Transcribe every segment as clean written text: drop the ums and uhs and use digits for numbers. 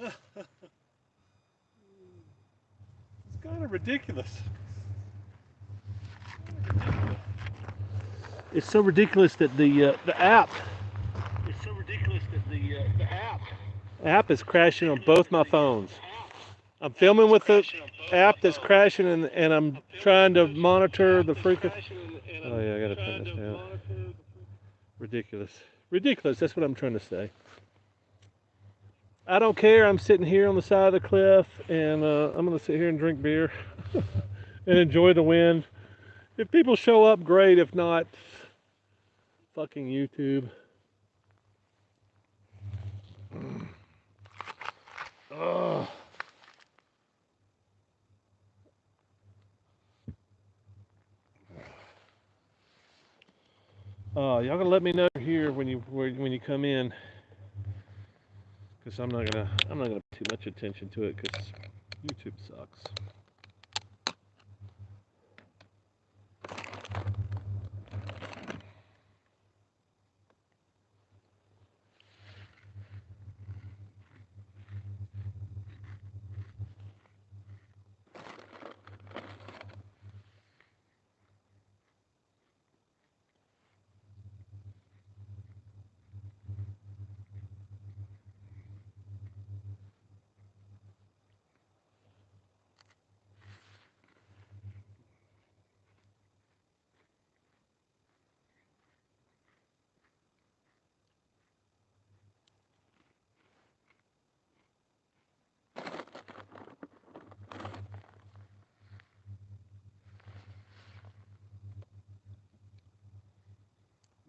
It's kind of ridiculous. It's so ridiculous that the app It's so ridiculous that the app is crashing on both my phones. I'm app filming is with the crashing on both my app that's phones. crashing, and I'm I'm filming trying with to monitor app the that's frequency. crashing and Oh I'm yeah, I gotta turn trying this to down. monitor. Ridiculous. Ridiculous. That's what I'm trying to say. I don't care. I'm sitting here on the side of the cliff, and I'm gonna sit here and drink beer and enjoy the wind. If people show up, great. If not, fucking YouTube. Ugh. Y'all gonna let me know here when you come in, because I'm not gonna pay too much attention to it because YouTube sucks.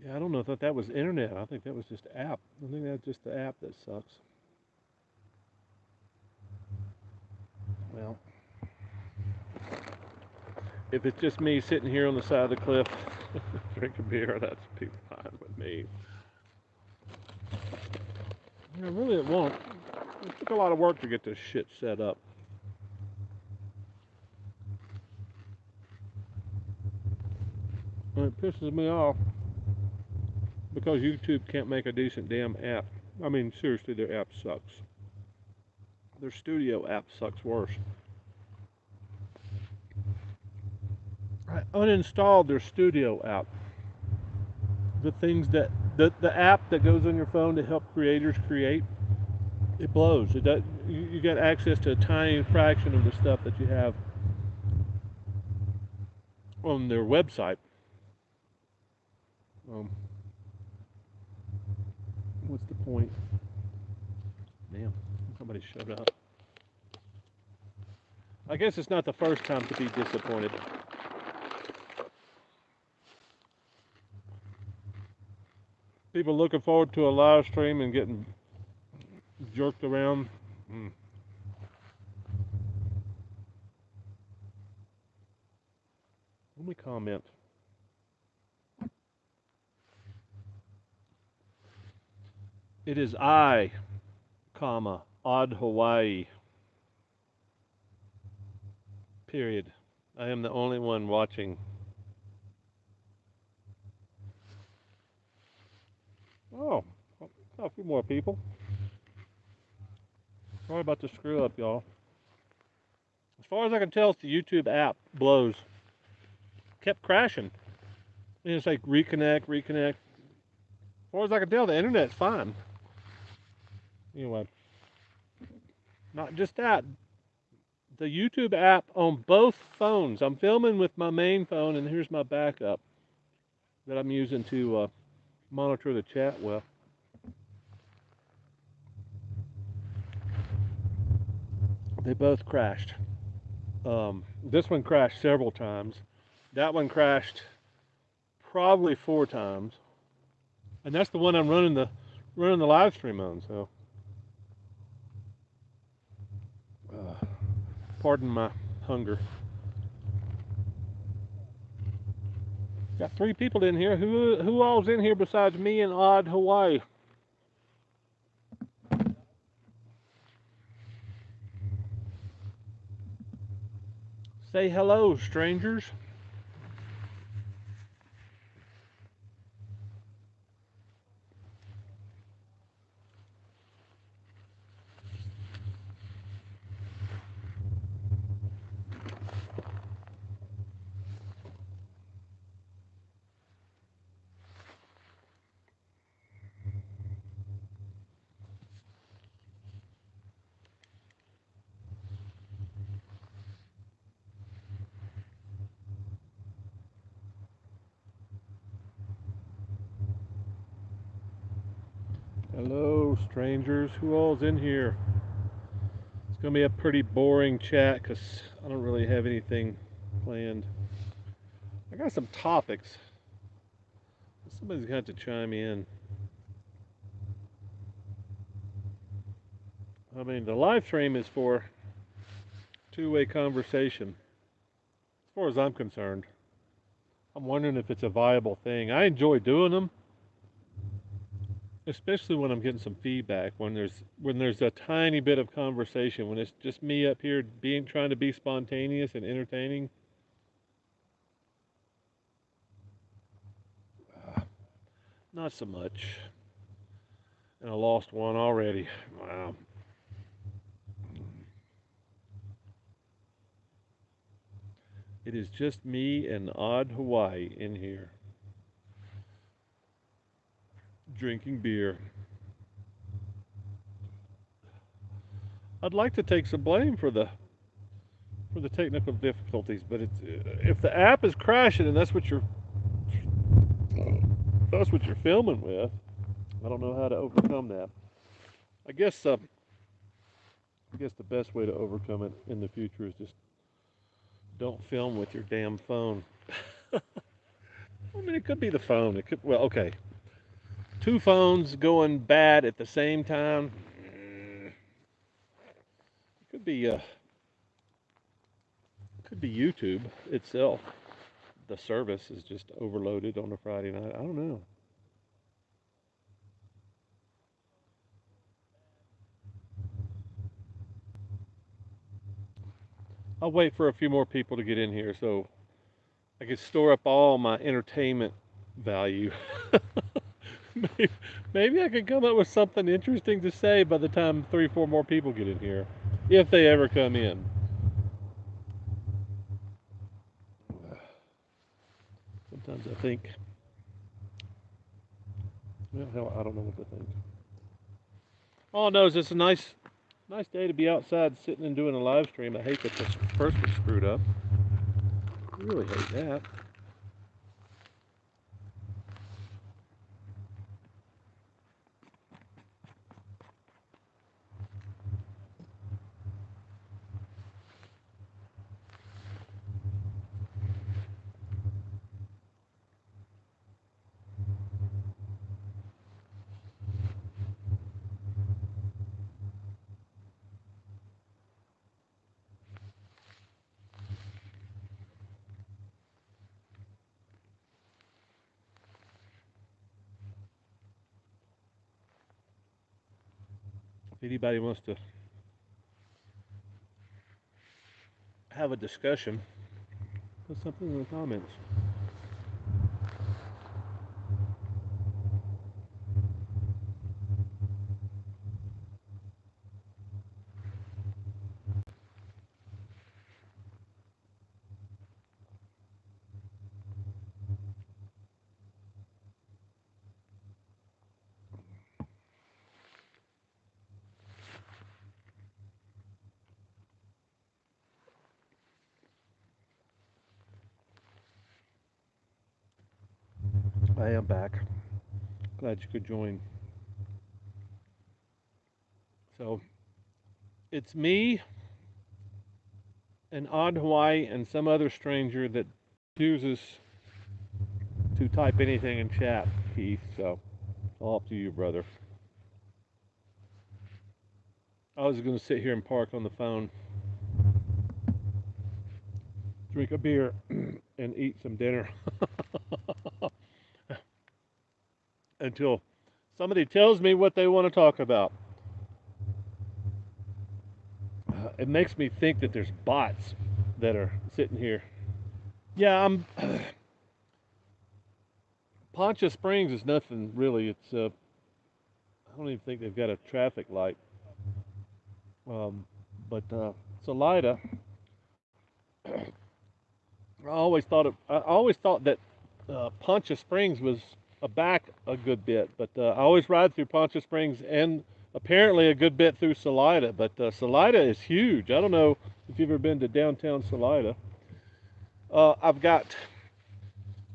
Yeah, I don't know if that was internet. I think that was just app. I think that's just the app that sucks. Well, if it's just me sitting here on the side of the cliff drinking beer, that's be fine with me. Yeah, really, it won't. It took a lot of work to get this shit set up. And it pisses me off because YouTube can't make a decent damn app. I mean, seriously, their app sucks. Their studio app sucks worse. I uninstalled their studio app. The things that the app that goes on your phone to help creators create, it blows. It does, you get access to a tiny fraction of the stuff that you have on their website. Um, what's the point? Damn, somebody showed up. I guess it's not the first time to be disappointed. People looking forward to a live stream and getting jerked around. Mm. Let me comment. It is I, comma, odd Hawaii. Period. I am the only one watching. Oh, a few more people. Sorry about the screw up, y'all. As far as I can tell, it's the YouTube app blows. Kept crashing. And it's like reconnect, reconnect. As far as I can tell, the internet's fine. Anyway, not just that. The YouTube app on both phones. I'm filming with my main phone, and here's my backup that I'm using to monitor the chat with. They both crashed. This one crashed several times. That one crashed probably 4 times, and that's the one I'm running the live stream on. So, pardon my hunger. Got 3 people in here. Who all's in here besides me and Odd Hawaii? Say hello, strangers. Hello, strangers. Who all's in here? It's gonna be a pretty boring chat because I don't really have anything planned. I got some topics. Somebody's got to chime in. I mean, the live stream is for two-way conversation, as far as I'm concerned. I'm wondering if it's a viable thing. I enjoy doing them, especially when I'm getting some feedback. When there's a tiny bit of conversation, when it's just me up here being trying to be spontaneous and entertaining. Not so much. And I lost one already. Wow. It is just me and odd Hawaii in here drinking beer. I'd like to take some blame for the technical difficulties, but it's if the app is crashing and that's what you're filming with, I don't know how to overcome that. I guess I guess the best way to overcome it in the future is just don't film with your damn phone. I mean, it could be the phone. It could well, okay. Two phones going bad at the same time. Could be could be YouTube itself. The service is just overloaded on a Friday night. I don't know. I'll wait for a few more people to get in here so I can store up all my entertainment value. maybe, maybe I could come up with something interesting to say by the time three, four more people get in here, if they ever come in. Sometimes I think, well, hell, I don't know what to think. All I know is it's a nice day to be outside sitting and doing a live stream. I hate that this first was screwed up. I really hate that. If anybody wants to have a discussion, put something in the comments. I am back. Glad you could join. So it's me, an odd Hawaii, and some other stranger that chooses to type anything in chat, Keith. So it's all up to you, brother. I was going to sit here and park on the phone, drink a beer, and eat some dinner until somebody tells me what they want to talk about. It makes me think that there's bots that are sitting here. Yeah, I'm. Poncha Springs is nothing really. I don't even think they've got a traffic light. But Salida, I always thought that Poncha Springs was back a good bit, but I always ride through Poncha Springs and apparently a good bit through Salida. But Salida is huge. I don't know if you've ever been to downtown Salida. I've got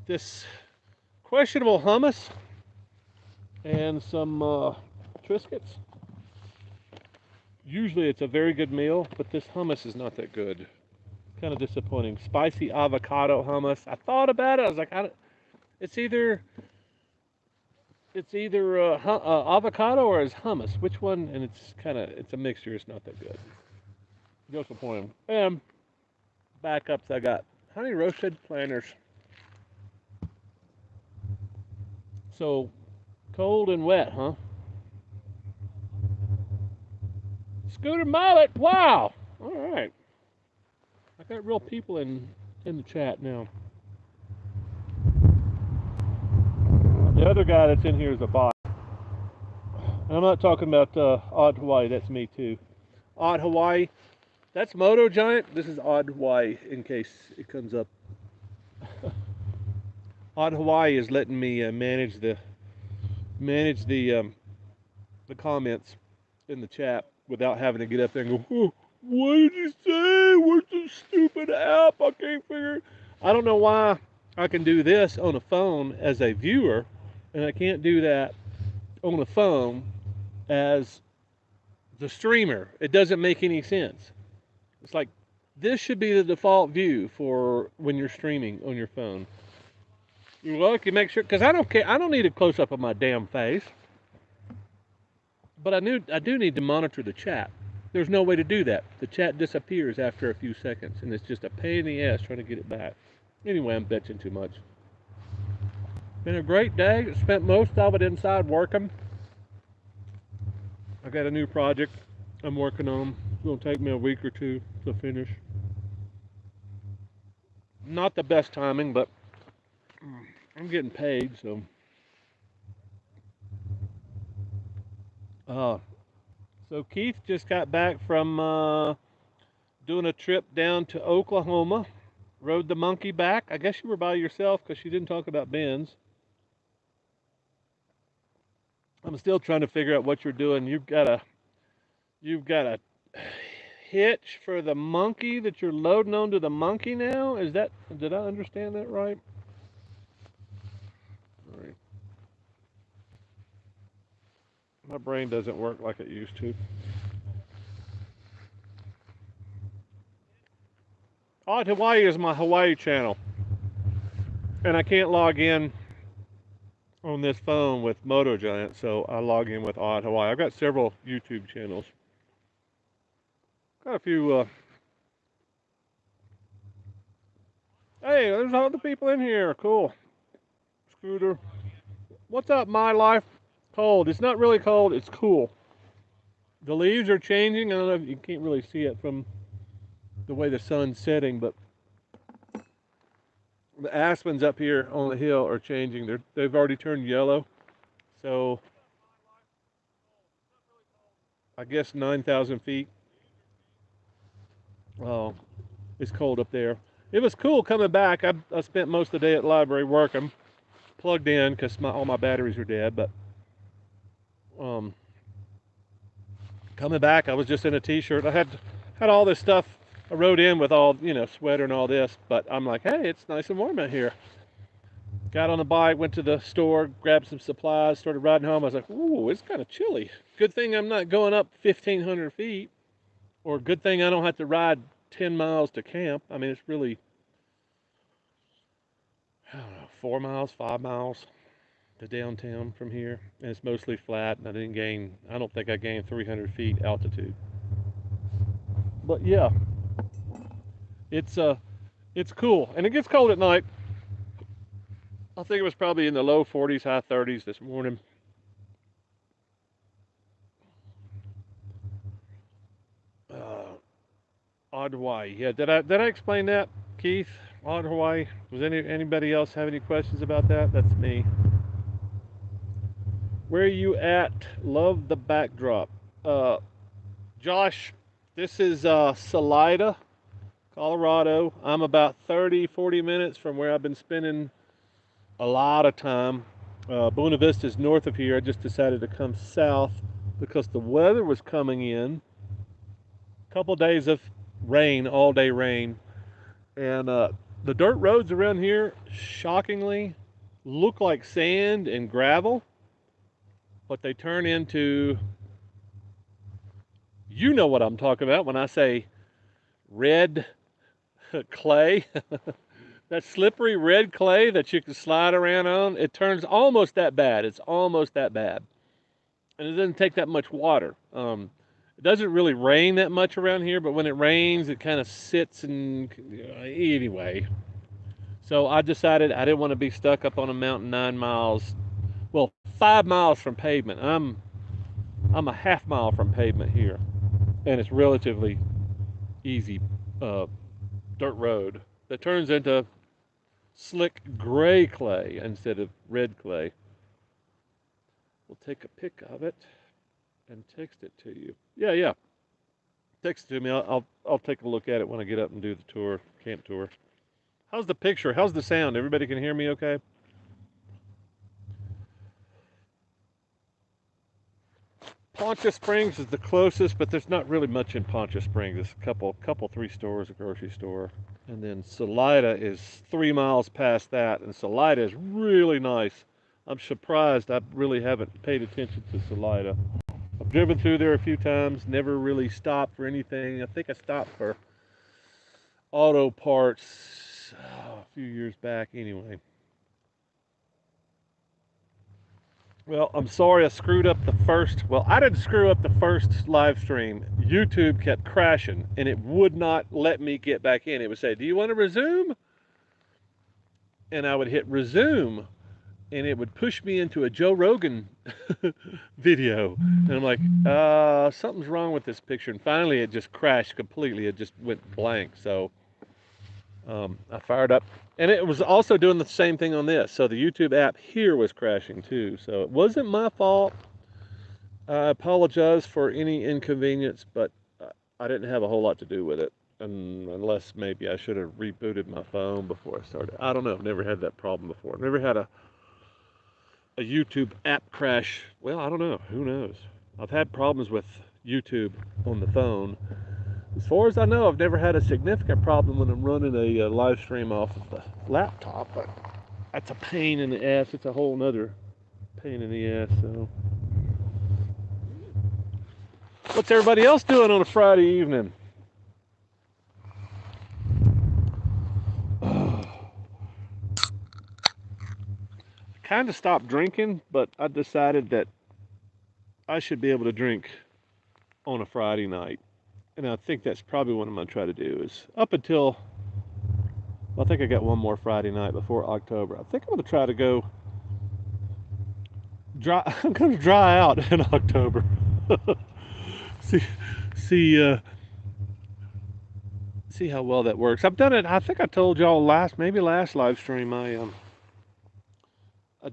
this questionable hummus and some Triscuits. Usually it's a very good meal, but this hummus is not that good. Kind of disappointing. Spicy avocado hummus. I thought about it. I was like, it's either avocado or is hummus. Which one? And it's a mixture. It's not that good. Disappointing. And backups, I got honey roasted planters. So cold and wet, huh? Scooter Mallet. Wow. All right. I got real people in the chat now. The other guy that's in here is a bot. And I'm not talking about Odd Hawaii. That's me too. Odd Hawaii. That's Moto Giant. This is Odd Hawaii in case it comes up. Odd Hawaii is letting me manage the comments in the chat without having to get up there and go, oh, what did you say? What's this stupid app? I can't figure it. I don't know why I can do this on a phone as a viewer, and I can't do that on a phone as the streamer. It doesn't make any sense. It's like this should be the default view for when you're streaming on your phone. You look, you make sure, because I don't care. I don't need a close up of my damn face. But I do need to monitor the chat. There's no way to do that. The chat disappears after a few seconds, and it's just a pain in the ass trying to get it back. Anyway, I'm bitching too much. Been a great day. Spent most of it inside working. I got a new project I'm working on. It's going to take me a week or two to finish. Not the best timing, but I'm getting paid, so. So Keith just got back from doing a trip down to Oklahoma. Rode the monkey back. I guess you were by yourself because you didn't talk about Ben's. I'm still trying to figure out what you're doing. You've got a hitch for the monkey that you're loading onto the monkey now. Did I understand that right? All right. My brain doesn't work like it used to. Odd Hawaii is my Hawaii channel. And I can't log in on this phone with Moto Giant, so I log in with Odd Hawaii. I've got several YouTube channels. Got a few. Hey, there's all the people in here. Cool. Scooter. What's up, my life? Cold. It's not really cold. It's cool. The leaves are changing. I don't know if you can't really see it from the way the sun's setting, but the aspens up here on the hill are changing. They've already turned yellow. So I guess 9,000 feet. Oh, it's cold up there. It was cool coming back. I spent most of the day at the library working, plugged in because all my batteries are dead. But coming back, I was just in a t-shirt. I had all this stuff. I rode in with all, sweater and all this. But I'm like, hey, it's nice and warm out here. Got on the bike, went to the store, grabbed some supplies, started riding home. I was like, ooh, it's kind of chilly. Good thing I'm not going up 1,500 feet. Or good thing I don't have to ride 10 miles to camp. I mean, it's really, I don't know, 4 miles, 5 miles to downtown from here. And it's mostly flat, and I don't think I gained 300 feet altitude. But yeah, it's cool. And it gets cold at night. I think it was probably in the low 40s, high 30s this morning. Odd Hawaii. Yeah, did I explain that, Keith? Odd Hawaii. Was anybody else have any questions about that? That's me. Where are you at? Love the backdrop. Josh, this is Salida, Colorado. I'm about 30, 40 minutes from where I've been spending a lot of time. Buena Vista is north of here. I just decided to come south because the weather was coming in. A couple days of rain, all day rain. And the dirt roads around here, shockingly, look like sand and gravel. but they turn into, you know what I'm talking about when I say red clay. That slippery red clay that you can slide around on, it turns almost that bad. It's almost that bad. And it doesn't take that much water. It doesn't really rain that much around here, but when it rains, it kind of sits and anyway. So I decided I didn't want to be stuck up on a mountain 9 miles, well, 5 miles from pavement. I'm a half mile from pavement here, and it's relatively easy uh, dirt road that turns into slick gray clay instead of red clay. We'll take a pic of it and text it to you. Yeah, yeah. Text it to me. I'll take a look at it when I get up and do the tour, camp tour. How's the picture? How's the sound? Everybody can hear me okay? Poncha Springs is the closest, but there's not really much in Poncha Springs. There's a couple, 3 stores, a grocery store. And then Salida is 3 miles past that, and Salida is really nice. I'm surprised I really haven't paid attention to Salida. I've driven through there a few times, never really stopped for anything. I think I stopped for auto parts a few years back anyway. Well, I'm sorry I screwed up the first. Well, I didn't screw up the first live stream. YouTube kept crashing and it would not let me get back in. It would say, "Do you want to resume?" And I would hit resume and it would push me into a Joe Rogan video. And I'm like, something's wrong with this picture. And finally, it just crashed completely. It just went blank. So I fired up. And it was also doing the same thing on this. So the YouTube app here was crashing too. So it wasn't my fault. I apologize for any inconvenience, but I didn't have a whole lot to do with it. And unless maybe I should have rebooted my phone before I started. I don't know. I've never had that problem before. I've never had a YouTube app crash. Well, I don't know. Who knows? I've had problems with YouTube on the phone. As far as I know, I've never had a significant problem when I'm running a live stream off of the laptop, but that's a pain in the ass. It's a whole nother pain in the ass. So, what's everybody else doing on a Friday evening? I kind of stopped drinking, but I decided that I should be able to drink on a Friday night. And I think that's probably what I'm going to try to do is up until, I think I got one more Friday night before October. I think I'm going to try to go dry. I'm going to dry out in October. see, see, see how well that works. I've done it. I think I told y'all maybe last live stream. I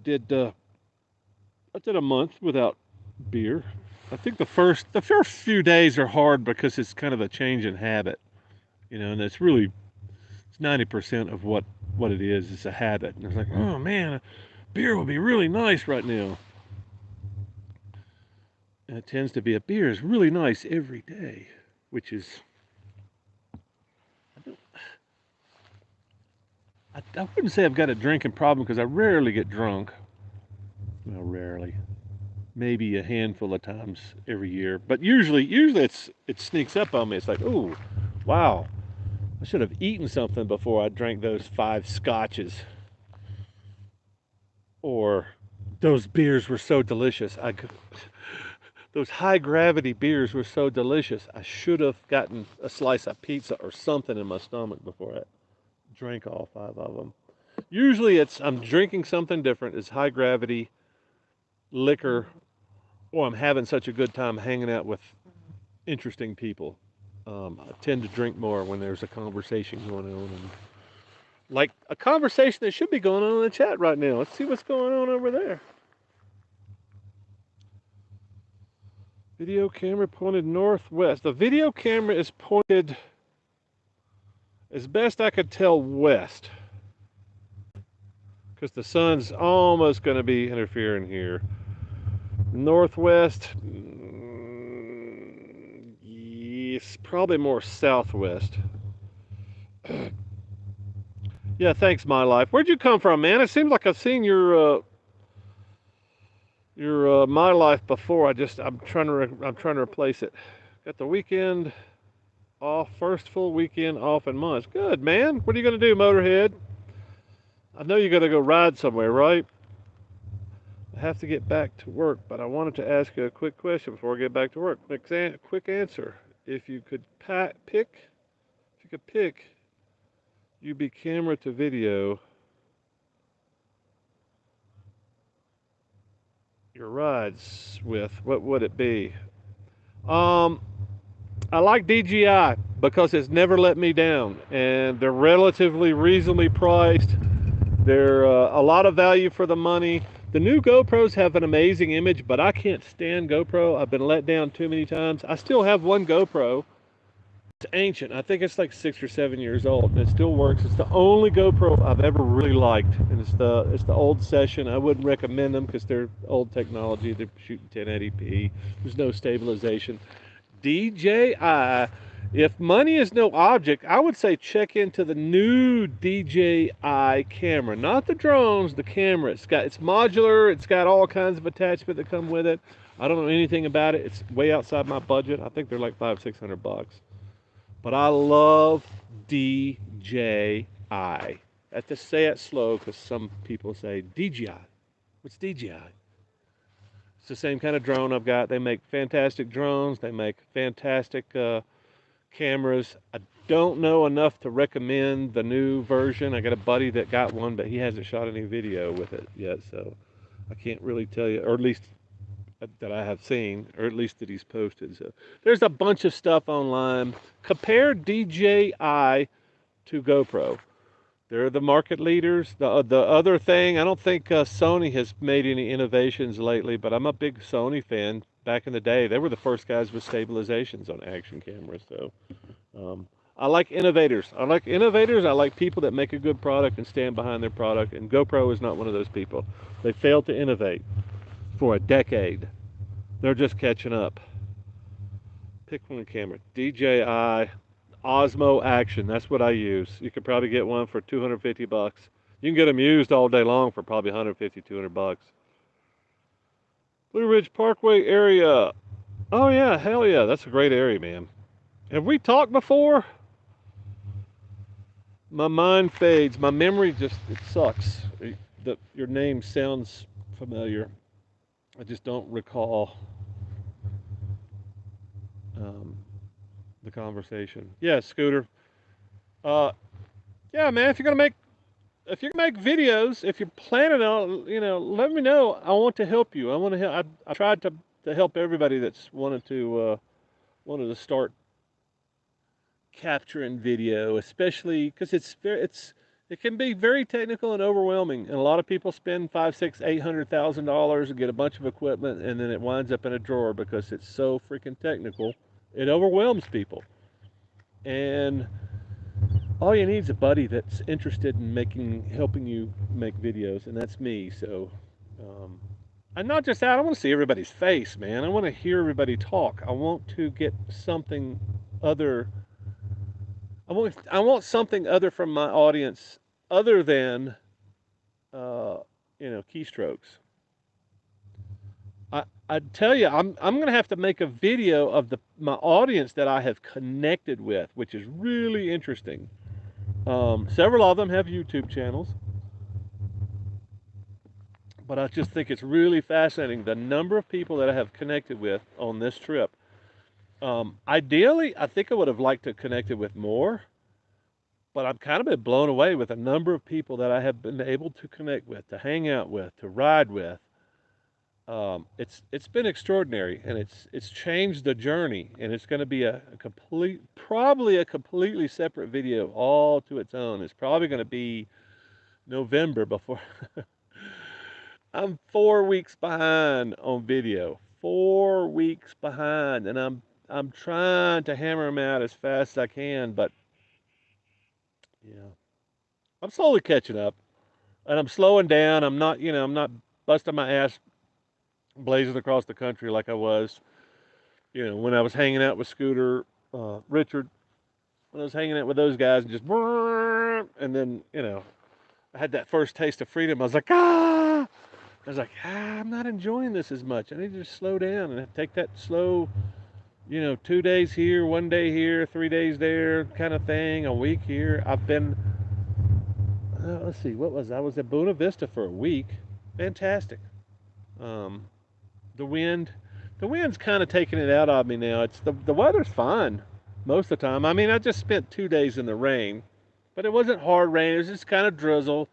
did a month without beer. I think the first few days are hard because it's kind of a change in habit, and it's really it's 90% of what it is. It's a habit, and it's like, oh man, beer would be really nice right now. And it tends to be a beer is really nice every day, which is I wouldn't say I've got a drinking problem because I rarely get drunk. Well, rarely, maybe a handful of times every year, but usually it sneaks up on me. It's like, oh, wow, I should have eaten something before I drank those 5 scotches. Or those beers were so delicious. Those high gravity beers were so delicious. I should have gotten a slice of pizza or something in my stomach before I drank all 5 of them. Usually I'm drinking something different. It's high gravity liquor, or I'm having such a good time hanging out with interesting people. I tend to drink more when there's a conversation going on, and like a conversation that should be going on in the chat right now. Let's see what's going on over there. Video camera pointed northwest. The video camera is pointed, as best I could tell, west, because the sun's almost going to be interfering here. Northwest, yes, probably more southwest. Yeah, thanks, my life. Where'd you come from, man? It seems like I've seen your Your my life before. I'm trying to replace it. Got the weekend off, first full weekend off in months. Good man. What are you gonna do, Motorhead? I know you're gonna go ride somewhere, right? I have to get back to work, but I wanted to ask you a quick question before I get back to work. Quick answer. If you could if you could pick, you be camera to video, your rides with, what would it be? Um, I like DJI because it's never let me down, and they're relatively reasonably priced. They're a lot of value for the money. The new GoPros have an amazing image, but I can't stand GoPro. I've been let down too many times. I still have one GoPro. It's ancient. I think it's like 6 or 7 years old, and it still works. It's the only GoPro I've ever really liked, and it's the old Session. I wouldn't recommend them because they're old technology. They're shooting 1080p. There's no stabilization. DJI. If money is no object, I would say check into the new DJI camera, not the drones, the camera. It's modular. It's got all kinds of attachment that come with it. I don't know anything about it. It's way outside my budget. I think they're like 500-600 bucks. But I love DJI. I have to say it slow because some people say DJI. What's DJI? It's the same kind of drone I've got. They make fantastic drones. They make fantastic cameras. I don't know enough to recommend the new version. I got a buddy that got one, but he hasn't shot any video with it yet, so I can't really tell you, or at least that I have seen, or at least that he's posted. So there's a bunch of stuff online. Compare DJI to GoPro. They're the market leaders. The other thing, I don't think Sony has made any innovations lately, but I'm a big Sony fan. Back in the day, they were the first guys with stabilizations on action cameras. So I like innovators. I like innovators. I like people that make a good product and stand behind their product. And GoPro is not one of those people. They failed to innovate for a decade. They're just catching up. Pick one camera. DJI Osmo Action. That's what I use. You could probably get one for 250 bucks. You can get them used all day long for probably 150, 200 bucks. Blue Ridge Parkway area. Oh yeah, hell yeah, that's a great area, man. Have we talked before? My mind fades. My memory just it sucks. Your name sounds familiar. I just don't recall um, the conversation. Yeah, Scooter. Uh, yeah, man. If you make videos, if you're planning on, let me know. I want to help you. I want to help. I tried to help everybody that's wanted to start capturing video, especially because it can be very technical and overwhelming, and a lot of people spend five, six, $800,000 and get a bunch of equipment, and then it winds up in a drawer because it's so freaking technical. It overwhelms people, and all you need is a buddy that's interested in helping you make videos, and that's me. So, um, and not just that, I want to see everybody's face, man. I want to hear everybody talk. I want to get something other. I want something other from my audience, other than uh, keystrokes. I tell you, I'm gonna have to make a video of my audience that I have connected with, which is really interesting. Several of them have YouTube channels, but I just think it's really fascinating the number of people that I have connected with on this trip. Ideally, I think I would have liked to connected with more, but I've kind of been blown away with the number of people that I have been able to connect with, to hang out with, to ride with. It's been extraordinary, and it's changed the journey, and it's going to be probably a completely separate video all to its own. It's probably going to be November before. I'm 4 weeks behind on video. 4 weeks behind, and I'm trying to hammer them out as fast as I can, but yeah, I'm slowly catching up, and I'm slowing down. I'm not busting my ass blazing across the country like I was, when I was hanging out with Scooter, Richard, when I was hanging out with those guys, and just, and then, I had that first taste of freedom. I was like, ah, I was like, I'm not enjoying this as much. I need to just slow down and take that slow, 2 days here, 1 day here, 3 days there kind of thing, a week here. I've been, let's see, what was I was at Buena Vista for a week. Fantastic. Um, the wind, the wind's kind of taking it out of me now. It's the weather's fine most of the time. I mean, I just spent 2 days in the rain, but it wasn't hard rain. It was just kind of drizzle.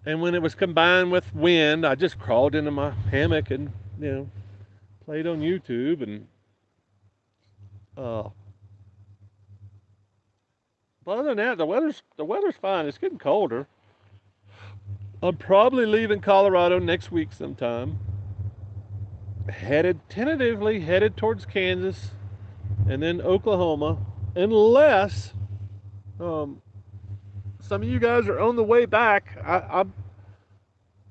And when it was combined with wind, I just crawled into my hammock and you know played on YouTube. And uh, but other than that, the weather's fine. It's getting colder. I'm probably leaving Colorado next week sometime. Tentatively headed towards Kansas and then Oklahoma, unless um, some of you guys are on the way back.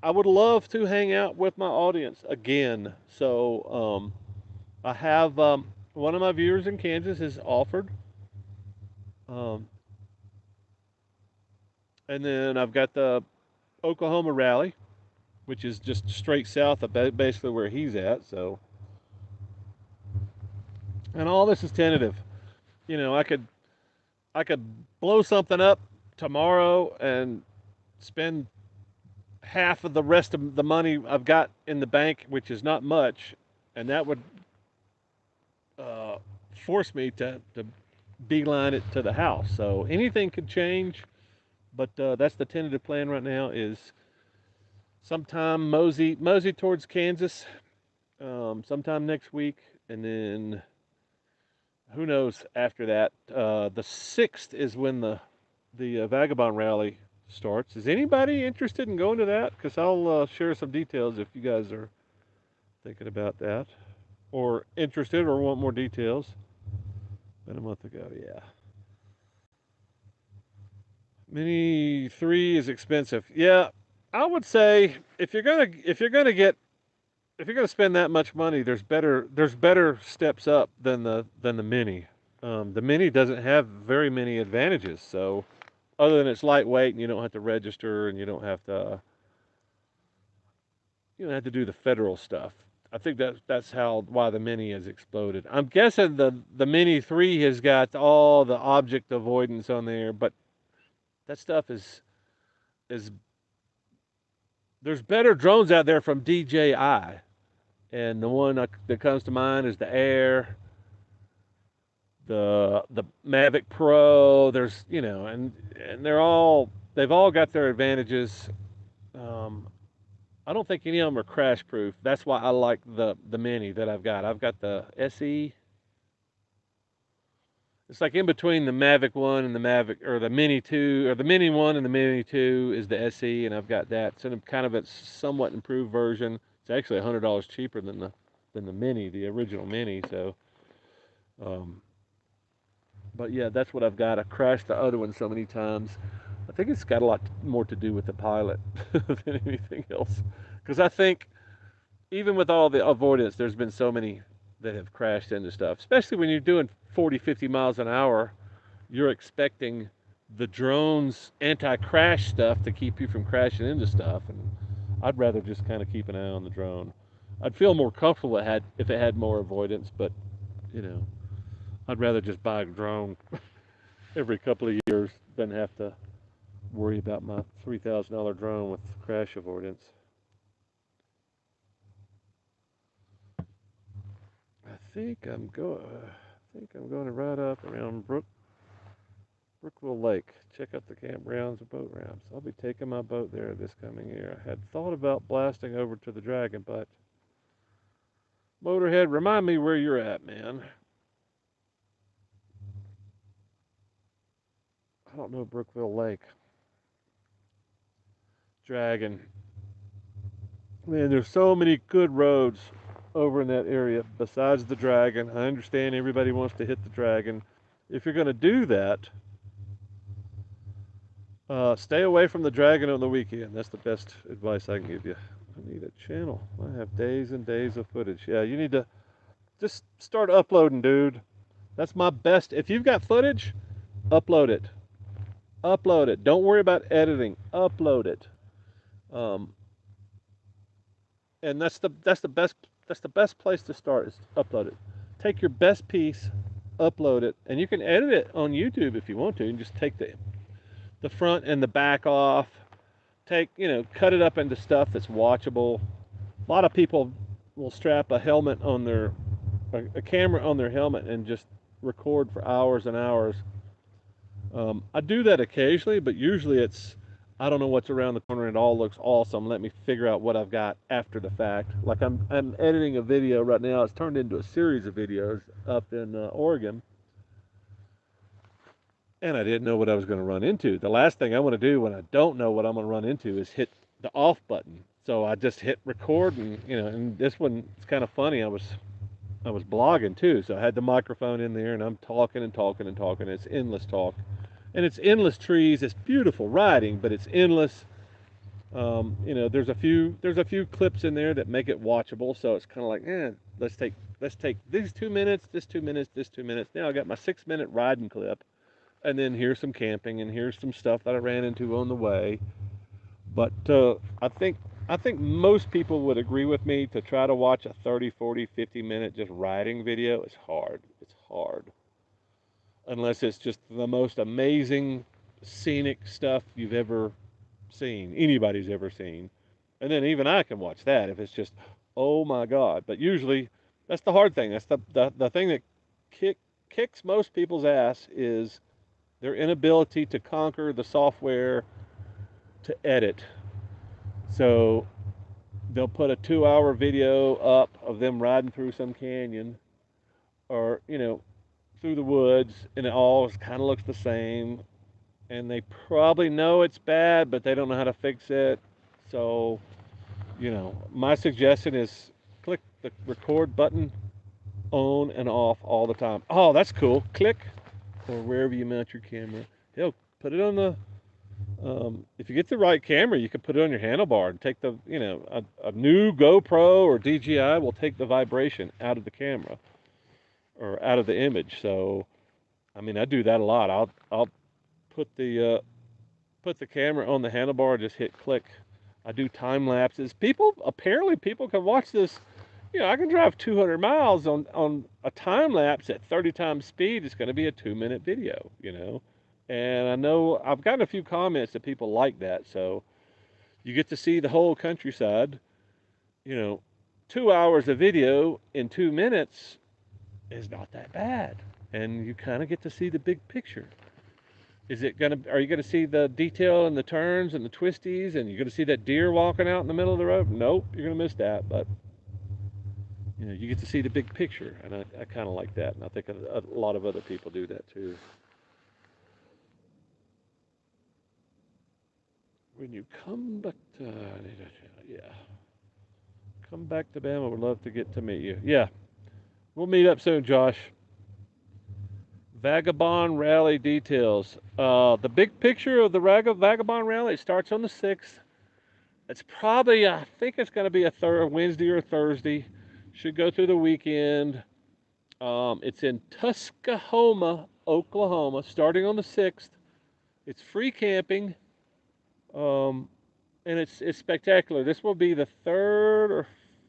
I would love to hang out with my audience again. So I have one of my viewers in Kansas has offered, um, and then I've got the Oklahoma rally, which is just straight south of basically where he's at. So, and all this is tentative. I could blow something up tomorrow and spend half of the rest of the money I've got in the bank, which is not much, and that would uh, force me to beeline it to the house. So anything could change, but that's the tentative plan right now. Is sometime mosey towards Kansas, sometime next week, and then who knows after that. The 6th is when the Vagabond Rally starts. Is anybody interested in going to that? Because I'll share some details if you guys are thinking about that or interested or want more details. Been a month ago, yeah. Mini 3 is expensive. Yeah, I would say if you're gonna spend that much money, there's better steps up than the mini. The mini doesn't have very many advantages. So other than it's lightweight and you don't have to register and you don't have to do the federal stuff. I think that's how why the mini has exploded. I'm guessing the mini 3 has got all the object avoidance on there, but that stuff is there's better drones out there from DJI, and the one that comes to mind is the Air, the Mavic Pro. There's and they've all got their advantages. Um, I don't think any of them are crash proof. That's why I like the mini that I've got. I've got the SE. It's like in between the Mavic One and the Mavic, or the Mini Two, or the Mini One and the Mini Two is the SE, and I've got that. It's in kind of a somewhat improved version. It's actually $100 cheaper than the Mini, the original Mini. So, um, but yeah, that's what I've got. I crashed the other one so many times. I think it's got a lot more to do with the pilot than anything else. Because I think even with all the avoidance, there's been so many that have crashed into stuff, especially when you're doing 40, 50 miles an hour. You're expecting the drone's anti-crash stuff to keep you from crashing into stuff, and I'd rather just kind of keep an eye on the drone. I'd feel more comfortable if it had more avoidance, but you know, I'd rather just buy a drone every couple of years than have to worry about my $3,000 drone with crash avoidance. I think I'm going to ride up around Brookville Lake. Check out the campgrounds and boat ramps. I'll be taking my boat there this coming year. I had thought about blasting over to the Dragon, but Motorhead, remind me where you're at, man. I don't know Brookville Lake. Dragon. Man, there's so many good roads over in that area besides the Dragon. I understand everybody wants to hit the Dragon. If you're going to do that, stay away from the Dragon on the weekend. That's the best advice I can give you. I need a channel. I have days and days of footage. Yeah, you need to just start uploading, dude. That's my best. If you've got footage, upload it. Upload it. Don't worry about editing. Upload it. Um, And that's the best place to start is to upload it. Take your best piece, upload it, and you can edit it on YouTube if you want to, and just take the front and the back off. Cut it up into stuff that's watchable. A lot of people will strap a helmet on a camera on their helmet and just record for hours and hours. I do that occasionally, but usually I don't know what's around the corner and it all looks awesome. Let me figure out what I've got after the fact. Like I'm editing a video right now. It's turned into a series of videos up in Oregon, and I didn't know what I was going to run into. The last thing I want to do when I don't know what I'm going to run into is hit the off button. So I just hit record, and this one it's kind of funny. I was blogging too, so I had the microphone in there, and I'm talking and talking and talking. It's endless talk, and it's endless trees. It's beautiful riding, but it's endless. There's a few clips in there that make it watchable, so it's kind of like, let's take these 2 minutes, this 2 minutes, this 2 minutes. Now I got my 6 minute riding clip, and then here's some camping, and here's some stuff that I ran into on the way. But I think most people would agree with me to try to watch a 30, 40, 50 minute just riding video is hard. It's hard. Unless it's just the most amazing scenic stuff you've ever seen, anybody's ever seen. And then even I can watch that if it's just, oh my God. But usually that's the hard thing. That's the thing that kick, kicks most people's ass is their inability to conquer the software to edit. So they'll put a 2 hour video up of them riding through some canyon or, through the woods, and it all kind of looks the same. And they probably know it's bad, but they don't know how to fix it. So, my suggestion is click the record button on and off all the time. Oh, that's cool. Click, or wherever you mount your camera. Hell, put it on the if you get the right camera, you can put it on your handlebar and take a new GoPro or DJI will take the vibration out of the camera or out of the image. So, I mean, I do that a lot. I'll put the camera on the handlebar, just hit click. I do time lapses. People can watch this. I can drive 200 miles on a time lapse at 30 times speed. It's going to be a 2 minute video. And I know I've gotten a few comments that people like that. So you get to see the whole countryside. You know, 2 hours of video in 2 minutes is not that bad. And you kind of get to see the big picture. Are you gonna see the detail and the turns and the twisties and you're gonna see that deer walking out in the middle of the road? Nope, you're gonna miss that. But you get to see the big picture, and I kind of like that, and I think a lot of other people do that too. When you come back to, yeah, come back to Bama, would love to get to meet you. Yeah, we'll meet up soon, Josh. Vagabond Rally details. The big picture of the Vagabond Rally, it starts on the 6th. It's probably, I think it's going to be a Wednesday or Thursday. Should go through the weekend. It's in Tuscaloosa, Oklahoma, starting on the 6th. It's free camping, and it's spectacular. This will be the third or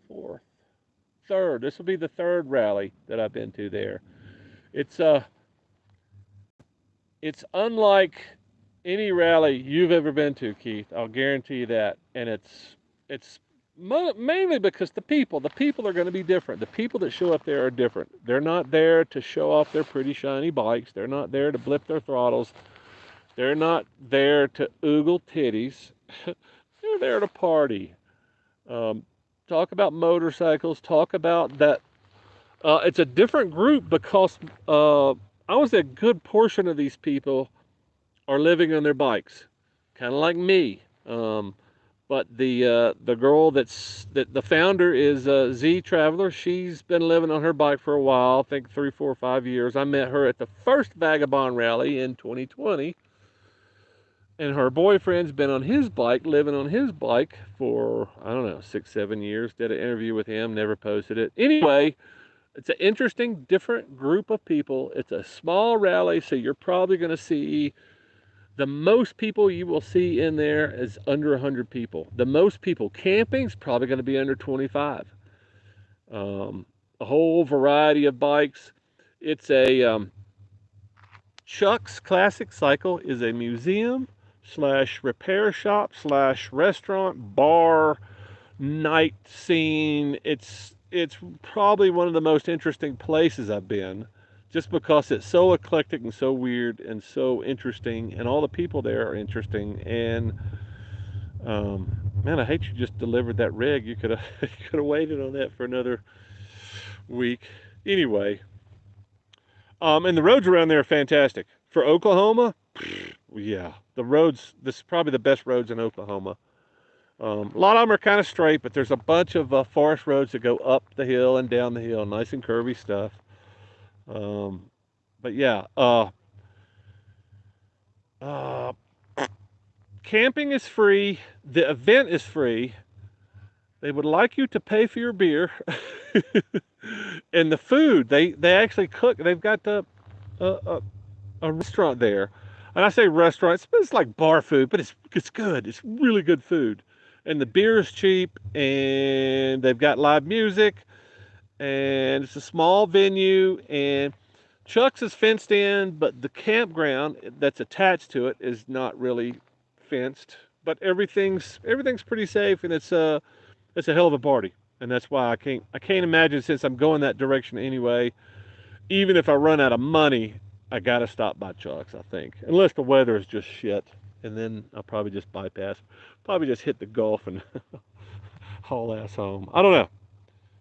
fourth. Third. This will be the third rally that I've been to there. It's it's unlike any rally you've ever been to, Keith. I'll guarantee you that. And it's mainly because the people are going to be different. The people that show up there are different. They're not there to show off their pretty shiny bikes. They're not there to blip their throttles. They're not there to oogle titties. They're there to party. Um, Talk about motorcycles. Talk about that. It's a different group because I was a good portion of these people are living on their bikes, kind of like me. But the girl that the founder is Z Traveler. She's been living on her bike for a while. I think 3, 4, 5 years. I met her at the first Vagabond Rally in 2020, and her boyfriend's been on his bike, living on his bike for I don't know 6, 7 years. Did an interview with him, never posted it. Anyway, it's an interesting, different group of people. It's a small rally, so you're probably going to see The most people you will see in there is under 100 people. The most people camping is probably going to be under 25. Um, a whole variety of bikes. It's a Chuck's Classic Cycle is a museum slash repair shop slash restaurant bar night scene. It's probably one of the most interesting places I've been, just because it's so eclectic and so weird and so interesting, and all the people there are interesting. And man, I hate you just delivered that rig. You could have you could have waited on that for another week. Anyway, and the roads around there are fantastic for Oklahoma. Yeah, the roads. This is probably the best roads in Oklahoma. A lot of them are kind of straight, but there's a bunch of forest roads that go up the hill and down the hill, nice and curvy stuff. Um, but yeah, uh, camping is free. The event is free. They would like you to pay for your beer and the food. They actually cook. They've got a restaurant there, and I say restaurant, it's like bar food, but it's good. It's really good food, and the beer is cheap, and they've got live music, and it's a small venue, and Chuck's is fenced in, but the campground that's attached to it is not really fenced. But everything's pretty safe, and it's a hell of a party, and that's why I can't imagine, since I'm going that direction anyway. Even if I run out of money, I gotta stop by Chuck's, I think, unless the weather is just shit, and then I'll probably just bypass, probably just hit the Gulf and haul ass home. I don't know,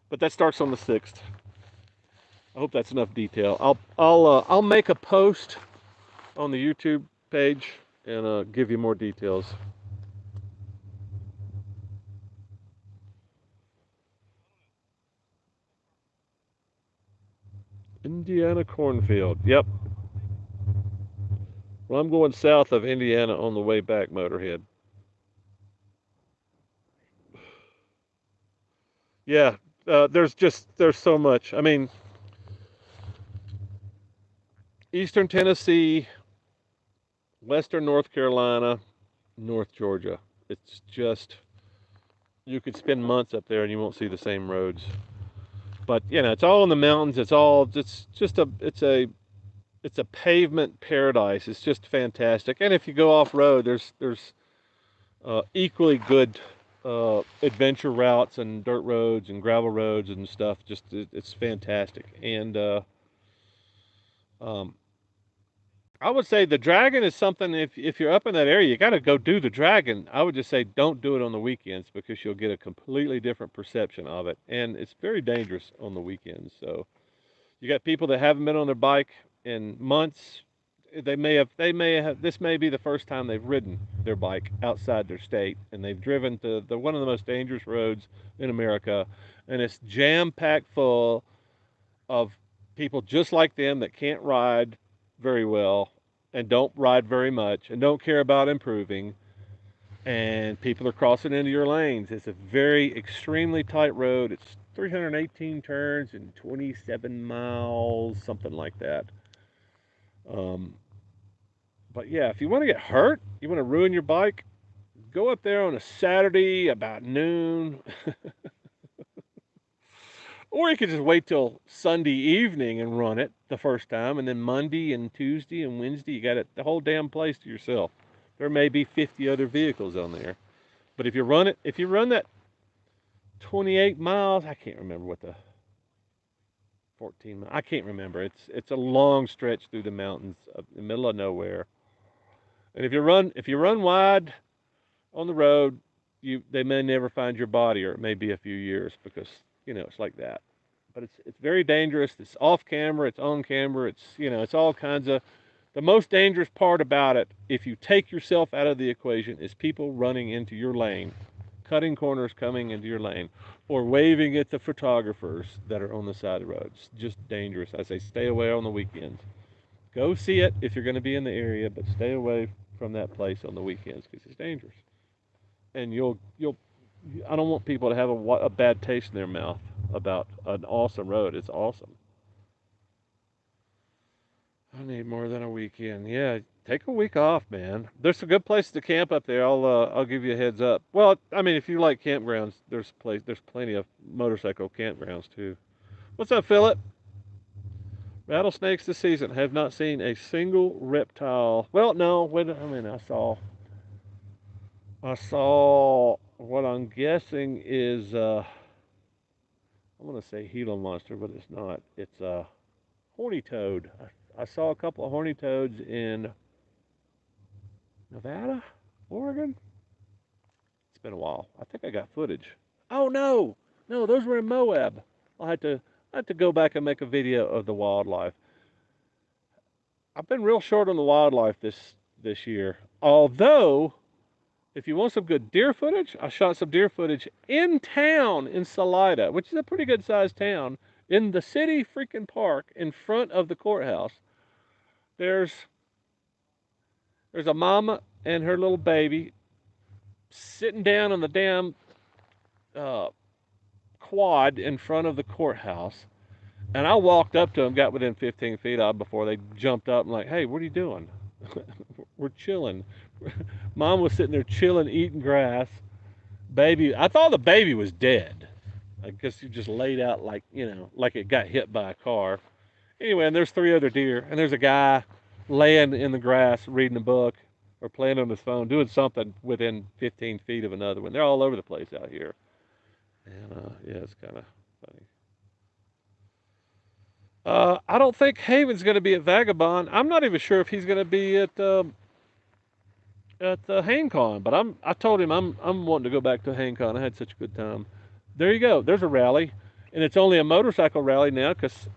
but that starts on the 6th. I hope that's enough detail. I'll make a post on the YouTube page and give you more details. Indiana cornfield. Yep. Well, I'm going south of Indiana on the way back, Motorhead. Yeah. There's so much. I mean, Eastern Tennessee, Western North Carolina, North Georgia. It's just, you could spend months up there and you won't see the same roads. But it's all in the mountains. It's just it's a pavement paradise. It's just fantastic. And if you go off road, there's equally good adventure routes and dirt roads and gravel roads and stuff. Just it's fantastic. And um, I would say the dragon is something. If you're up in that area, you got to go do the dragon. I would just say don't do it on the weekends, because you'll get a completely different perception of it, and it's very dangerous on the weekends. So you got people that haven't been on their bike in months. They may have this may be the first time they've ridden their bike outside their state, and they've driven to the one of the most dangerous roads in America, and it's jam packed full of people just like them that can't ride very well, and don't ride very much, and don't care about improving, and people are crossing into your lanes. It's a very extremely tight road. It's 318 turns and 27 miles, something like that. Um, but yeah, if you want to get hurt, you want to ruin your bike, go up there on a Saturday about noon, or you could just wait till Sunday evening and run it the first time, and then Monday and Tuesday and Wednesday, you got it the whole damn place to yourself. There may be 50 other vehicles on there, but if you run that 28 miles, I can't remember what the 14 miles, I can't remember. It's a long stretch through the mountains, in the middle of nowhere. And if you run wide on the road, they may never find your body, or it may be a few years, because it's like that. But it's very dangerous. It's off camera, it's on camera, it's all kinds of. The most dangerous part about it, if you take yourself out of the equation, is people running into your lane, cutting corners, coming into your lane, or waving at the photographers that are on the side of the road. It's just dangerous. I say stay away on the weekends. Go see it if you're going to be in the area, but stay away from that place on the weekends, because it's dangerous. And you'll I don't want people to have a bad taste in their mouth about an awesome road. It's awesome. I need more than a weekend. Yeah, Take a week off, man. There's some good places to camp up there. I'll give you a heads up. Well, I mean, if you like campgrounds, there's plenty of motorcycle campgrounds too. What's up, Philip? Rattlesnakes this season. Have not seen a single reptile. Well, no. Wait, I mean, I saw what I'm guessing is I'm gonna say Gila monster, but it's not. It's a horny toad. I saw a couple of horny toads in Nevada, Oregon. It's been a while. I think I got footage. Oh no, no, those were in Moab. I had to I had to go back and make a video of the wildlife. I've been real short on the wildlife this year. Although, if you want some good deer footage, I shot some deer footage in town in Salida, which is a pretty good sized town, in the city freaking park in front of the courthouse. There's there's a mama and her little baby sitting down on the damn uh, quad in front of the courthouse. And I walked up to them, got within 15 feet of them before they jumped up and like, hey, what are you doing? We're chilling. Mom was sitting there chilling, eating grass. Baby, I thought the baby was dead. I guess you just laid out like, like it got hit by a car. Anyway, and there's three other deer, and there's a guy laying in the grass reading a book or playing on his phone, doing something within 15 feet of another one. They're all over the place out here. And yeah, it's kind of funny. I don't think Haven's going to be at Vagabond. I'm not even sure if he's going to be at HangCon, but I told him I'm wanting to go back to HangCon. I had such a good time. There you go. There's a rally, and it's only a motorcycle rally now because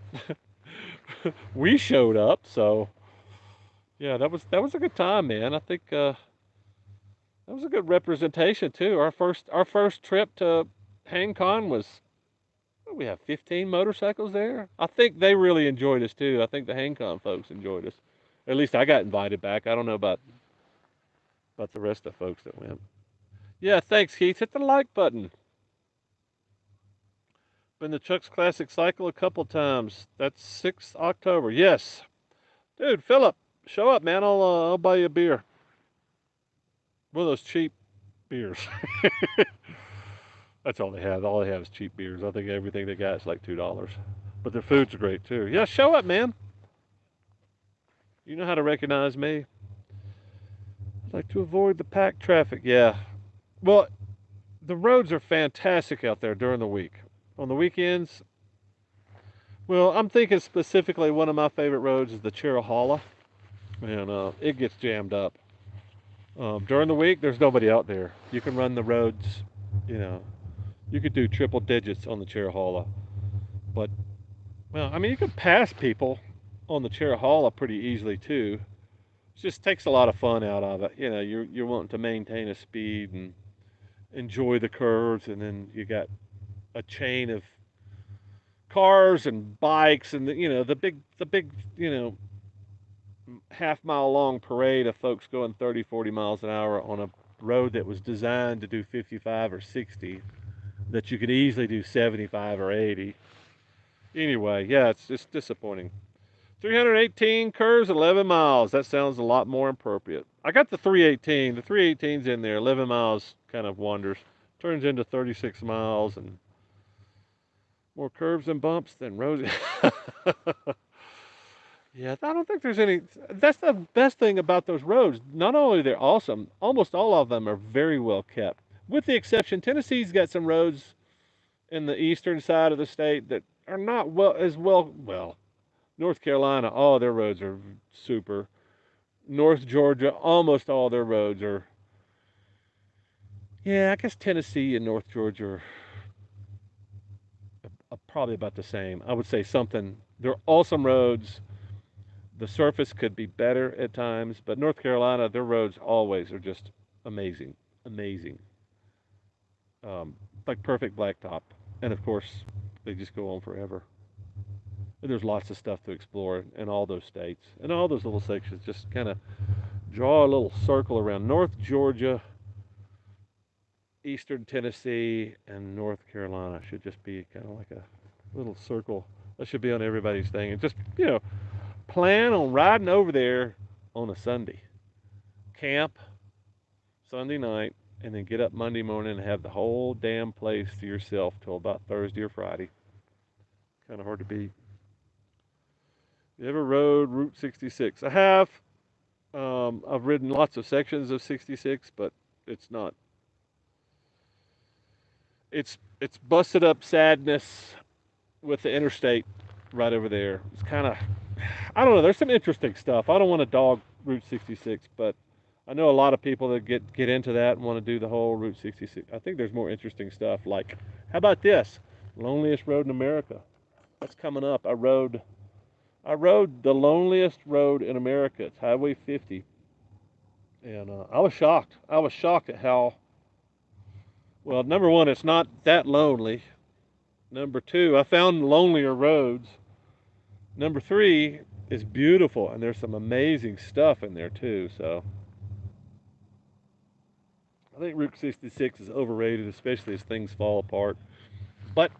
we showed up. So yeah, that was a good time, man. I think that was a good representation too. Our first trip to HangCon was what, we have 15 motorcycles there. I think they really enjoyed us too. I think the HangCon folks enjoyed us. At least I got invited back. I don't know about the rest of the folks that went. Yeah, thanks, Keith. Hit the like button. Been to Chuck's Classic Cycle a couple times. That's 6th October. Yes, dude, Philip, show up, man. I'll buy you a beer. One of those cheap beers. That's all they have. All they have is cheap beers. I think everything they got is like $2. But their food's great too. Yeah, show up, man. You know how to recognize me. I'd like to avoid the packed traffic. Yeah. Well, the roads are fantastic out there during the week. On the weekends, well, I'm thinking specifically one of my favorite roads is the Chirahalla, and it gets jammed up. During the week, there's nobody out there. You can run the roads, you know, you could do triple digits on the Chirahalla. But, well, I mean, you can pass people on the Chirahalla pretty easily too. It just takes a lot of fun out of it. You're wanting to maintain a speed and enjoy the curves, and then you got a chain of cars and bikes, and the big half-mile long parade of folks going 30, 40 miles an hour on a road that was designed to do 55 or 60, that you could easily do 75 or 80. Anyway, yeah, it's just disappointing. 318 curves, 11 miles. That sounds a lot more appropriate. I got the 318. The 318's in there. 11 miles kind of wanders. Turns into 36 miles and more curves and bumps than Rosie. Yeah, I don't think there's any. That's the best thing about those roads. Not only they're awesome, almost all of them are very well kept. With the exception, Tennessee's got some roads in the eastern side of the state that are not well as well. Well, North Carolina, all their roads are super. North Georgia, almost all their roads are. Yeah, I guess Tennessee and North Georgia are probably about the same. I would say something. They're awesome roads. The surface could be better at times, but North Carolina, their roads always are just amazing, amazing, like perfect blacktop. And of course, they just go on forever. And there's lots of stuff to explore in all those states, and all those little sections. Just kind of draw a little circle around North Georgia, Eastern Tennessee, and North Carolina. Should just be kind of like a little circle. That should be on everybody's thing, and just plan on riding over there on a Sunday. Camp Sunday night, and then get up Monday morning and have the whole damn place to yourself till about Thursday or Friday. Kind of hard to beat. You ever rode Route 66? I have. I've ridden lots of sections of 66, but it's not. It's busted up sadness with the interstate right over there. It's kind of, I don't know. There's some interesting stuff. I don't want to dog Route 66, but I know a lot of people that get into that and want to do the whole Route 66. I think there's more interesting stuff. Like, how about this? Loneliest road in America. That's coming up. I rode the loneliest road in America. It's Highway 50, and I was shocked. I was shocked at how well. Number one, it's not that lonely. Number two, I found lonelier roads. Number three, it's beautiful, and there's some amazing stuff in there too. So I think Route 66 is overrated, especially as things fall apart. But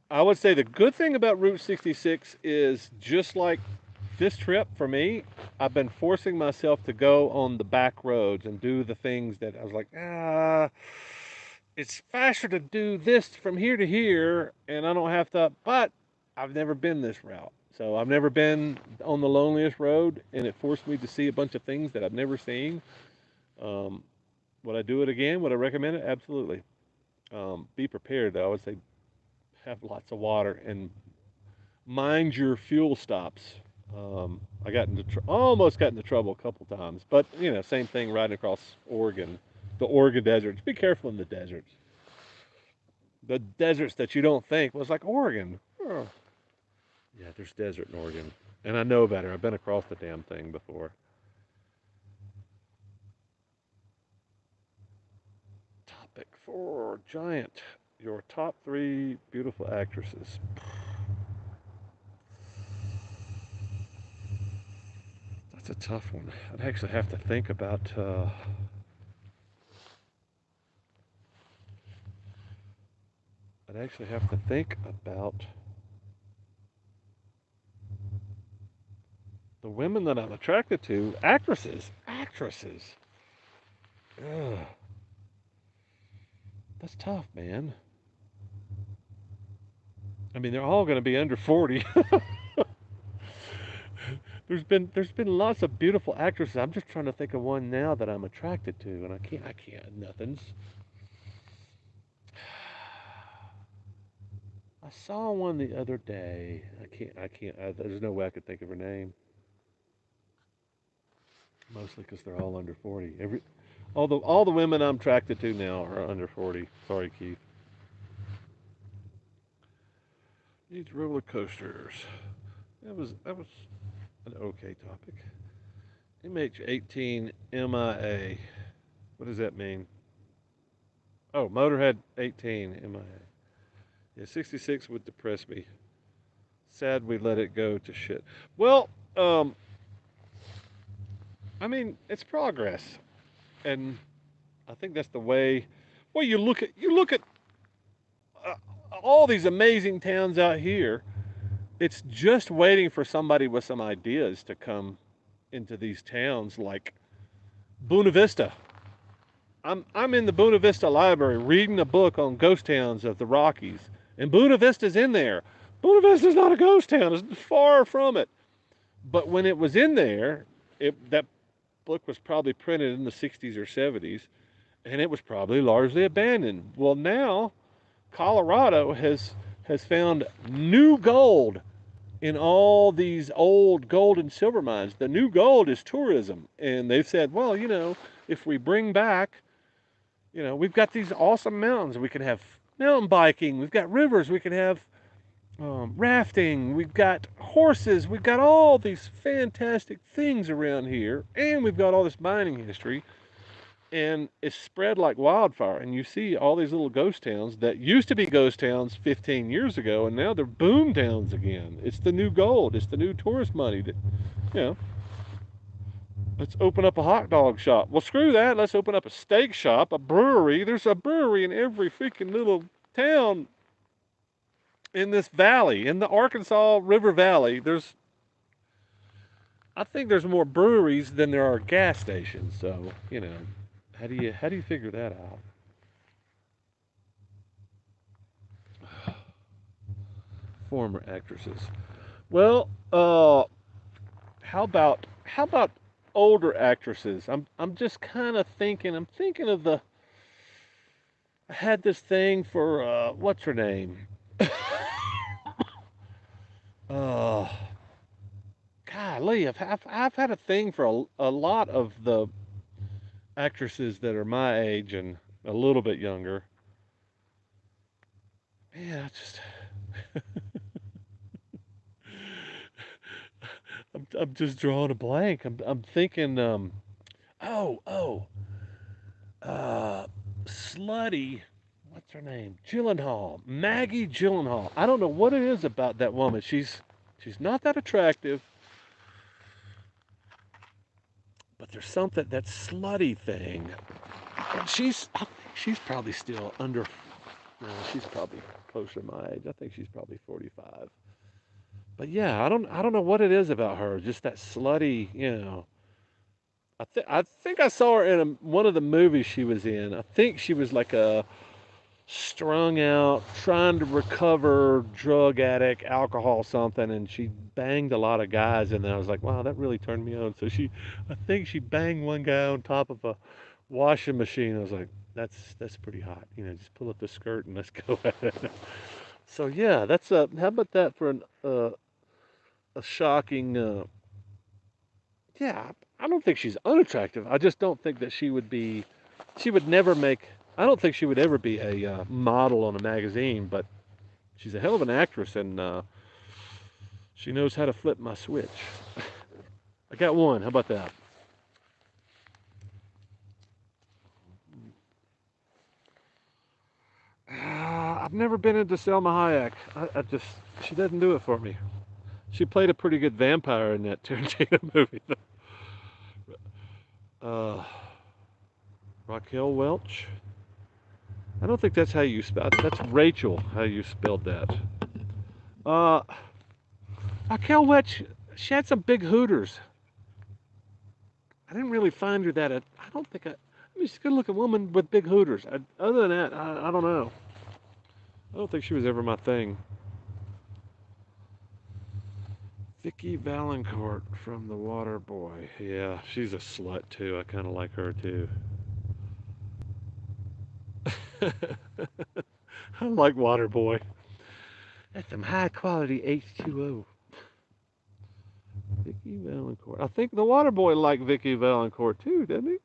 I would say the good thing about Route 66 is just like this trip for me, I've been forcing myself to go on the back roads and do the things that I was like, it's faster to do this from here to here, and I don't have to. But I've never been this route. So I've never been on the loneliest road, and it forced me to see a bunch of things that I've never seen. Um, would I do it again? Would I recommend it? Absolutely. Be prepared, though. I would say have lots of water and mind your fuel stops. I got into almost got into trouble a couple times, but same thing riding across Oregon, the Oregon deserts. Be careful in the deserts that you don't think was like Oregon. Oh. Yeah, there's desert in Oregon, and I know better. I've been across the damn thing before. Topic four, giant. Your top three beautiful actresses. That's a tough one. I'd actually have to think about. I'd actually have to think about the women that I'm attracted to. Actresses. Actresses. Ugh, that's tough, man. I mean, they're all going to be under 40. there's been lots of beautiful actresses. I'm just trying to think of one now that I'm attracted to, and I can't. Nothing's. I saw one the other day. I can't. There's no way I could think of her name. Mostly because they're all under 40. All the women I'm attracted to now are under 40. Sorry, Keith. These roller coasters. That was an okay topic. MH18 MIA. What does that mean? Oh, Motorhead 18 MIA. Yeah, 66 would depress me. Sad we let it go to shit. Well, um, I mean, it's progress, and I think that's the way. Well, you look at uh, all these amazing towns out here. It's just waiting for somebody with some ideas to come into these towns like Buena Vista. I'm in the Buena Vista library reading a book on ghost towns of the Rockies, and Buena Vista's in there. Buena Vista's not a ghost town; it's far from it. But when it was in there, that book was probably printed in the 60s or 70s, and it was probably largely abandoned. Well, now Colorado has found new gold in all these old gold and silver mines. The new gold is tourism, and they've said, well, if we bring back, we've got these awesome mountains. We can have mountain biking. We've got rivers. We can have rafting. We've got horses. We've got all these fantastic things around here, and we've got all this mining history. And it's spread like wildfire. And you see all these little ghost towns that used to be ghost towns 15 years ago, and now they're boom towns again. It's the new gold. It's the new tourist money. That, you know, let's open up a hot dog shop. Well, screw that. Let's open up a steak shop, a brewery. There's a brewery in every freaking little town in this valley, in the Arkansas River Valley. I think there's more breweries than there are gas stations. So how do you figure that out? Former actresses. Well, how about older actresses? I'm just kind of thinking. I'm thinking of the. I had this thing for what's her name? Uh, Golly, I've had a thing for a lot of the actresses that are my age and a little bit younger. Yeah, I'm just drawing a blank. I'm thinking. Oh, uh, Slutty. What's her name? Gyllenhaal. Maggie Gyllenhaal. I don't know what it is about that woman. She's not that attractive, but there's something that slutty thing. And she's probably still under. No, she's probably closer to my age. I think she's probably 45. But yeah, I don't know what it is about her. Just that slutty. I think I saw her in one of the movies she was in. I think she was like a strung out, trying to recover drug addict, alcohol, something, and she banged a lot of guys. And then I was like, wow, that really turned me on. So I think she banged one guy on top of a washing machine. I was like, that's pretty hot. Just pull up the skirt and let's go at it. So yeah, that's how about that for a shocking. Yeah, I don't think she's unattractive. I just don't think that she would be. She would never make. I don't think she would ever be a model on a magazine. But she's a hell of an actress, and she knows how to flip my switch. I got one. How about that? I've never been into Selma Hayek. I just she doesn't do it for me. She played a pretty good vampire in that Tarantino movie. uh, Raquel Welch. I don't think that's how you spell. That's Rachel. How you spelled that? Uh, Raquel Welch. She had some big hooters. I didn't really find her that. I don't think I. I mean, she's a good-looking woman with big hooters. Other than that, I don't know. I don't think she was ever my thing. Vicky Valancourt from The Water Boy. Yeah, she's a slut too. I kind of like her too. I like Water Boy. That's some high quality H2O. Vicky Valancourt. I think the Water Boy liked Vicky Valancourt too, didn't he?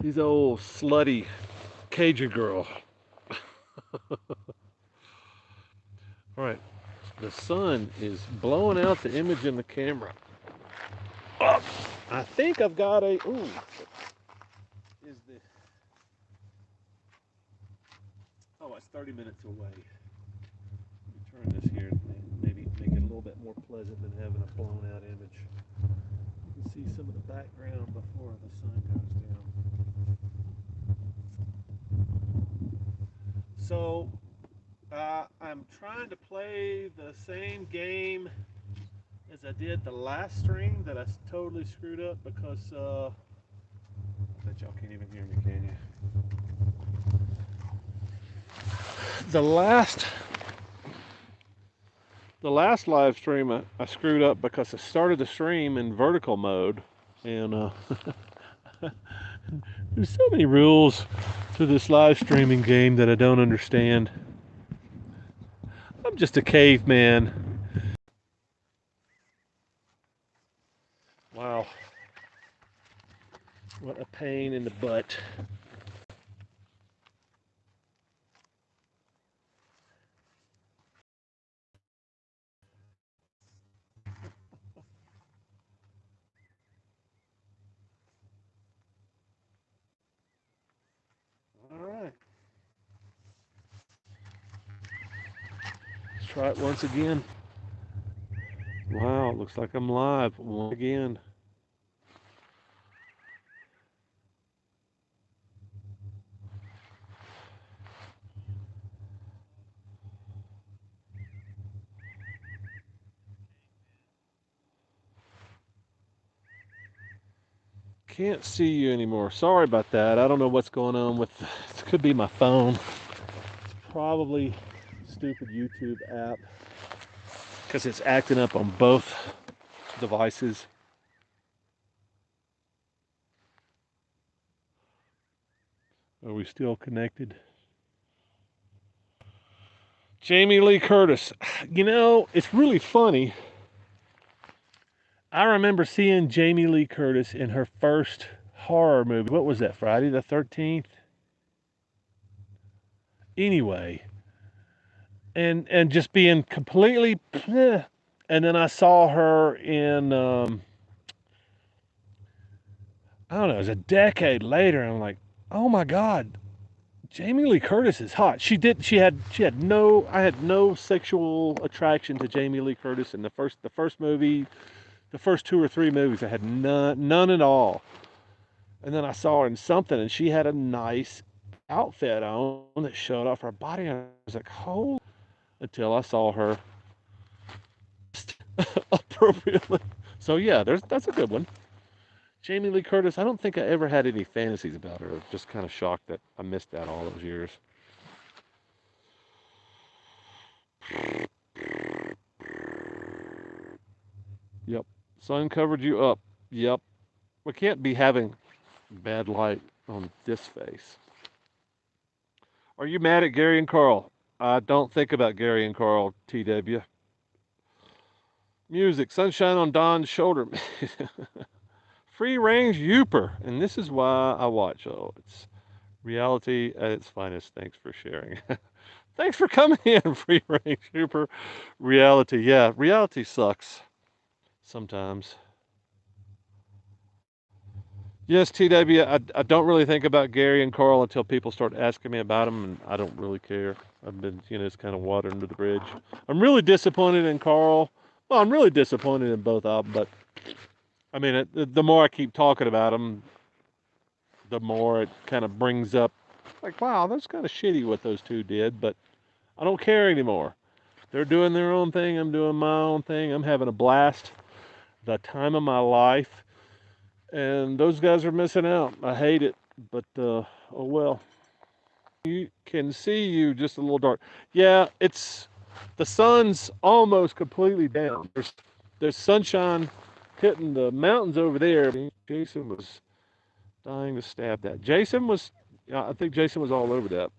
She's an old slutty Cajun girl. All right, the sun is blowing out the image in the camera. Oh, I think I've got a. Ooh, is the. Oh, it's 30 minutes away. Let me turn this here and maybe make it a little bit more pleasant than having a blown out image. You can see some of the background before the sun goes down. So I'm trying to play the same game as I did the last stream that I totally screwed up because I bet y'all can't even hear me, can you? The last the last live stream I screwed up because I started the stream in vertical mode, and there's so many rules to this live streaming game that I don't understand. I'm just a caveman. Wow, what a pain in the butt. All right, let's try it once again. Wow, it looks like I'm live once again. Can't see you anymore. Sorry about that. I don't know what's going on with. It could be my phone. It's probably stupid YouTube app because it's acting up on both devices. Are we still connected? Jamie Lee Curtis. You know, it's really funny. I remember seeing Jamie Lee Curtis in her first horror movie. What was that, Friday the 13th? Anyway, and just being completely bleh. And then I saw her in I don't know, it was a decade later. I'm like, "Oh my god, Jamie Lee Curtis is hot." She had no I had no sexual attraction to Jamie Lee Curtis in the first movie, the first two or three movies. I had none at all. And then I saw her in something, and she had a nice outfit on that showed off her body. And I was like, "Holy!" Until I saw her appropriately. So yeah, that's a good one. Jamie Lee Curtis. I don't think I ever had any fantasies about her. I was just kind of shocked that I missed that all those years. Yep. Sun covered you up. Yep. We can't be having bad light on this face. Are you mad at Gary and Carl? I don't think about Gary and Carl, TW. Music, sunshine on Don's shoulder. Free range Youper. And this is why I watch. Oh, it's reality at its finest. Thanks for sharing. Thanks for coming in, Free range Youper. Reality. Yeah, reality sucks sometimes. Yes, TW, I don't really think about Gary and Carl until people start asking me about them, and I don't really care. I've been, it's kind of water under the bridge. I'm really disappointed in Carl. Well, I'm really disappointed in both of them, but I mean, the more I keep talking about them, the more it kind of brings up, like, wow, that's kind of shitty what those two did, but I don't care anymore. They're doing their own thing. I'm doing my own thing. I'm having a blast, the time of my life, and those guys are missing out. I hate it, but oh well. You can see you just a little dark. Yeah, it's the sun's almost completely down. There's sunshine hitting the mountains over there. Jason was dying to stab that. Jason was, I think Jason was all over that.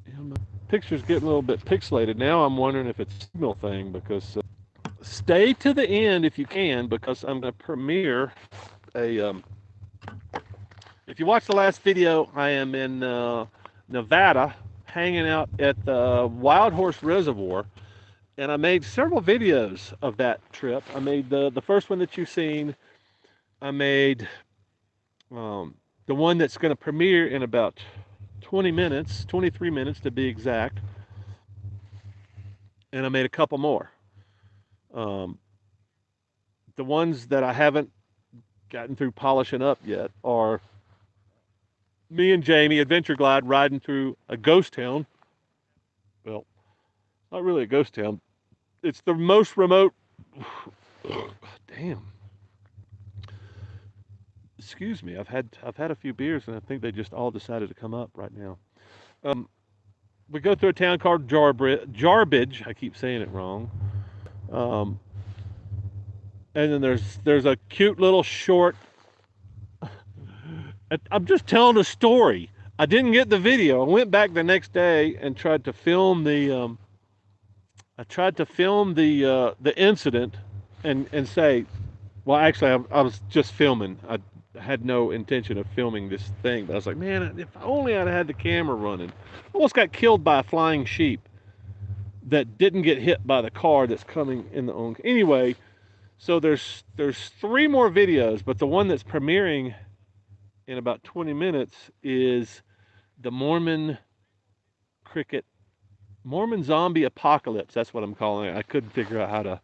Yeah, my picture's getting a little bit pixelated now. I'm wondering if it's a signal thing because stay to the end if you can because I'm going to premiere a. If you watch the last video, I am in Nevada, hanging out at the Wild Horse Reservoir, and I made several videos of that trip. I made the first one that you've seen. I made the one that's going to premiere in about 20 minutes, 23 minutes to be exact, and I made a couple more. Um, the ones that I haven't gotten through polishing up yet are me and Jamie Adventure Glide riding through a ghost town. Well, not really a ghost town. It's the most remote. Damn. Excuse me. I've had a few beers and I think they just all decided to come up right now. We go through a town called Jarbidge. I keep saying it wrong. Um, and then there's a cute little short. I'm just telling a story. I didn't get the video. I went back the next day and tried to film the. I tried to film the incident, and say, well, actually, I was just filming. I had no intention of filming this thing, but I was like, man, if only I'd had the camera running. I almost got killed by a flying sheep that didn't get hit by the car that's coming in the own. Anyway, so there's three more videos, but the one that's premiering in about 20 minutes is the Mormon zombie apocalypse. That's what I'm calling it. I couldn't figure out how to.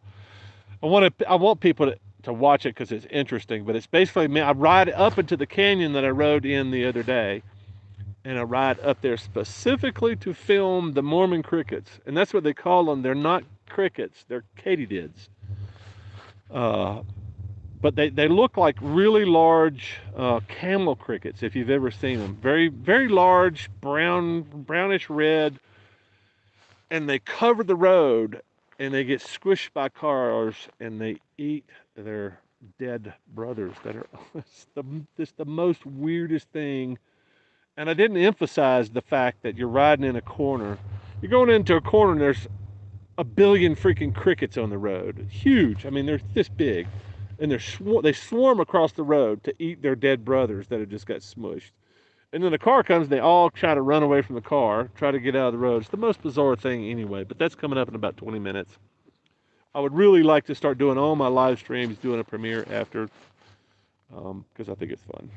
I want people to watch it because it's interesting. But it's basically me. I ride up into the canyon that I rode in the other day, and I ride up there specifically to film the Mormon crickets, and that's what they call them. They're not crickets. They're katydids. Uh, but they look like really large camel crickets if you've ever seen them. Very very large, brownish red, and they cover the road and they get squished by cars and they eat their dead brothers that are it's the most weirdest thing. And I didn't emphasize the fact that you're riding in a corner. You're going into a corner and there's a billion freaking crickets on the road. Huge. I mean, they're this big. And they swarm across the road to eat their dead brothers that have just got smushed. And then the car comes, and they all try to run away from the car, try to get out of the road. It's the most bizarre thing anyway, but that's coming up in about 20 minutes. I would really like to start doing all my live streams, doing a premiere after, because I think it's fun.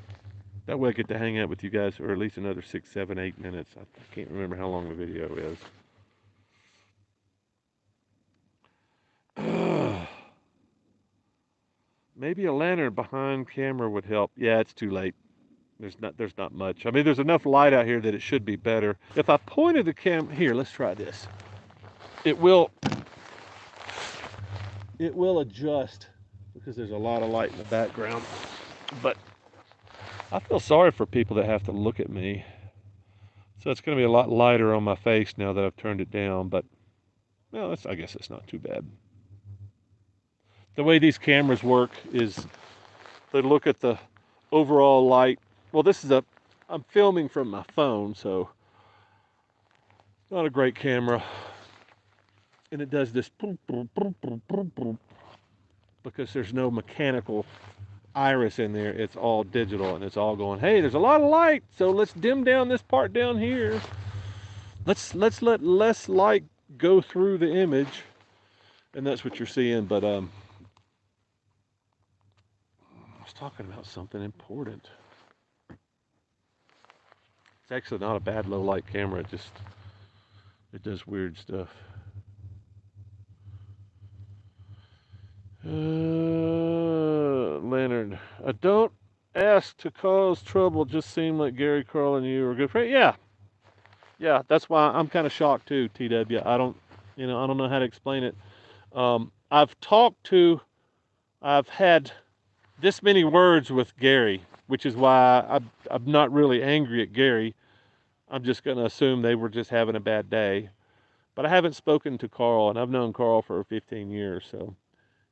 That way I get to hang out with you guys for at least another 6, 7, 8 minutes. I can't remember how long the video is. Maybe a lantern behind camera would help. Yeah, it's too late. There's not much. I mean, there's enough light out here that it should be better. If I pointed the here, let's try this. It will adjust because there's a lot of light in the background. But I feel sorry for people that have to look at me. So it's going to be a lot lighter on my face now that I've turned it down, but well, I guess it's not too bad. The way these cameras work is they look at the overall light. Well, I'm filming from my phone, so not a great camera. And it does this because there's no mechanical iris in there. It's all digital and it's all going, hey, there's a lot of light, so let's dim down this part down here. Let's let less light go through the image. And that's what you're seeing, but I was talking about something important. It's actually not a bad low light camera, it does weird stuff. Leonard, I don't ask to cause trouble, just seem like Gary, Carl, and you are good friends. Yeah, that's why I'm kind of shocked too, TW. I don't know how to explain it. I've had this many words with Gary, which is why I'm not really angry at Gary. I'm just going to assume they were just having a bad day. But I haven't spoken to Carl, and I've known Carl for 15 years, so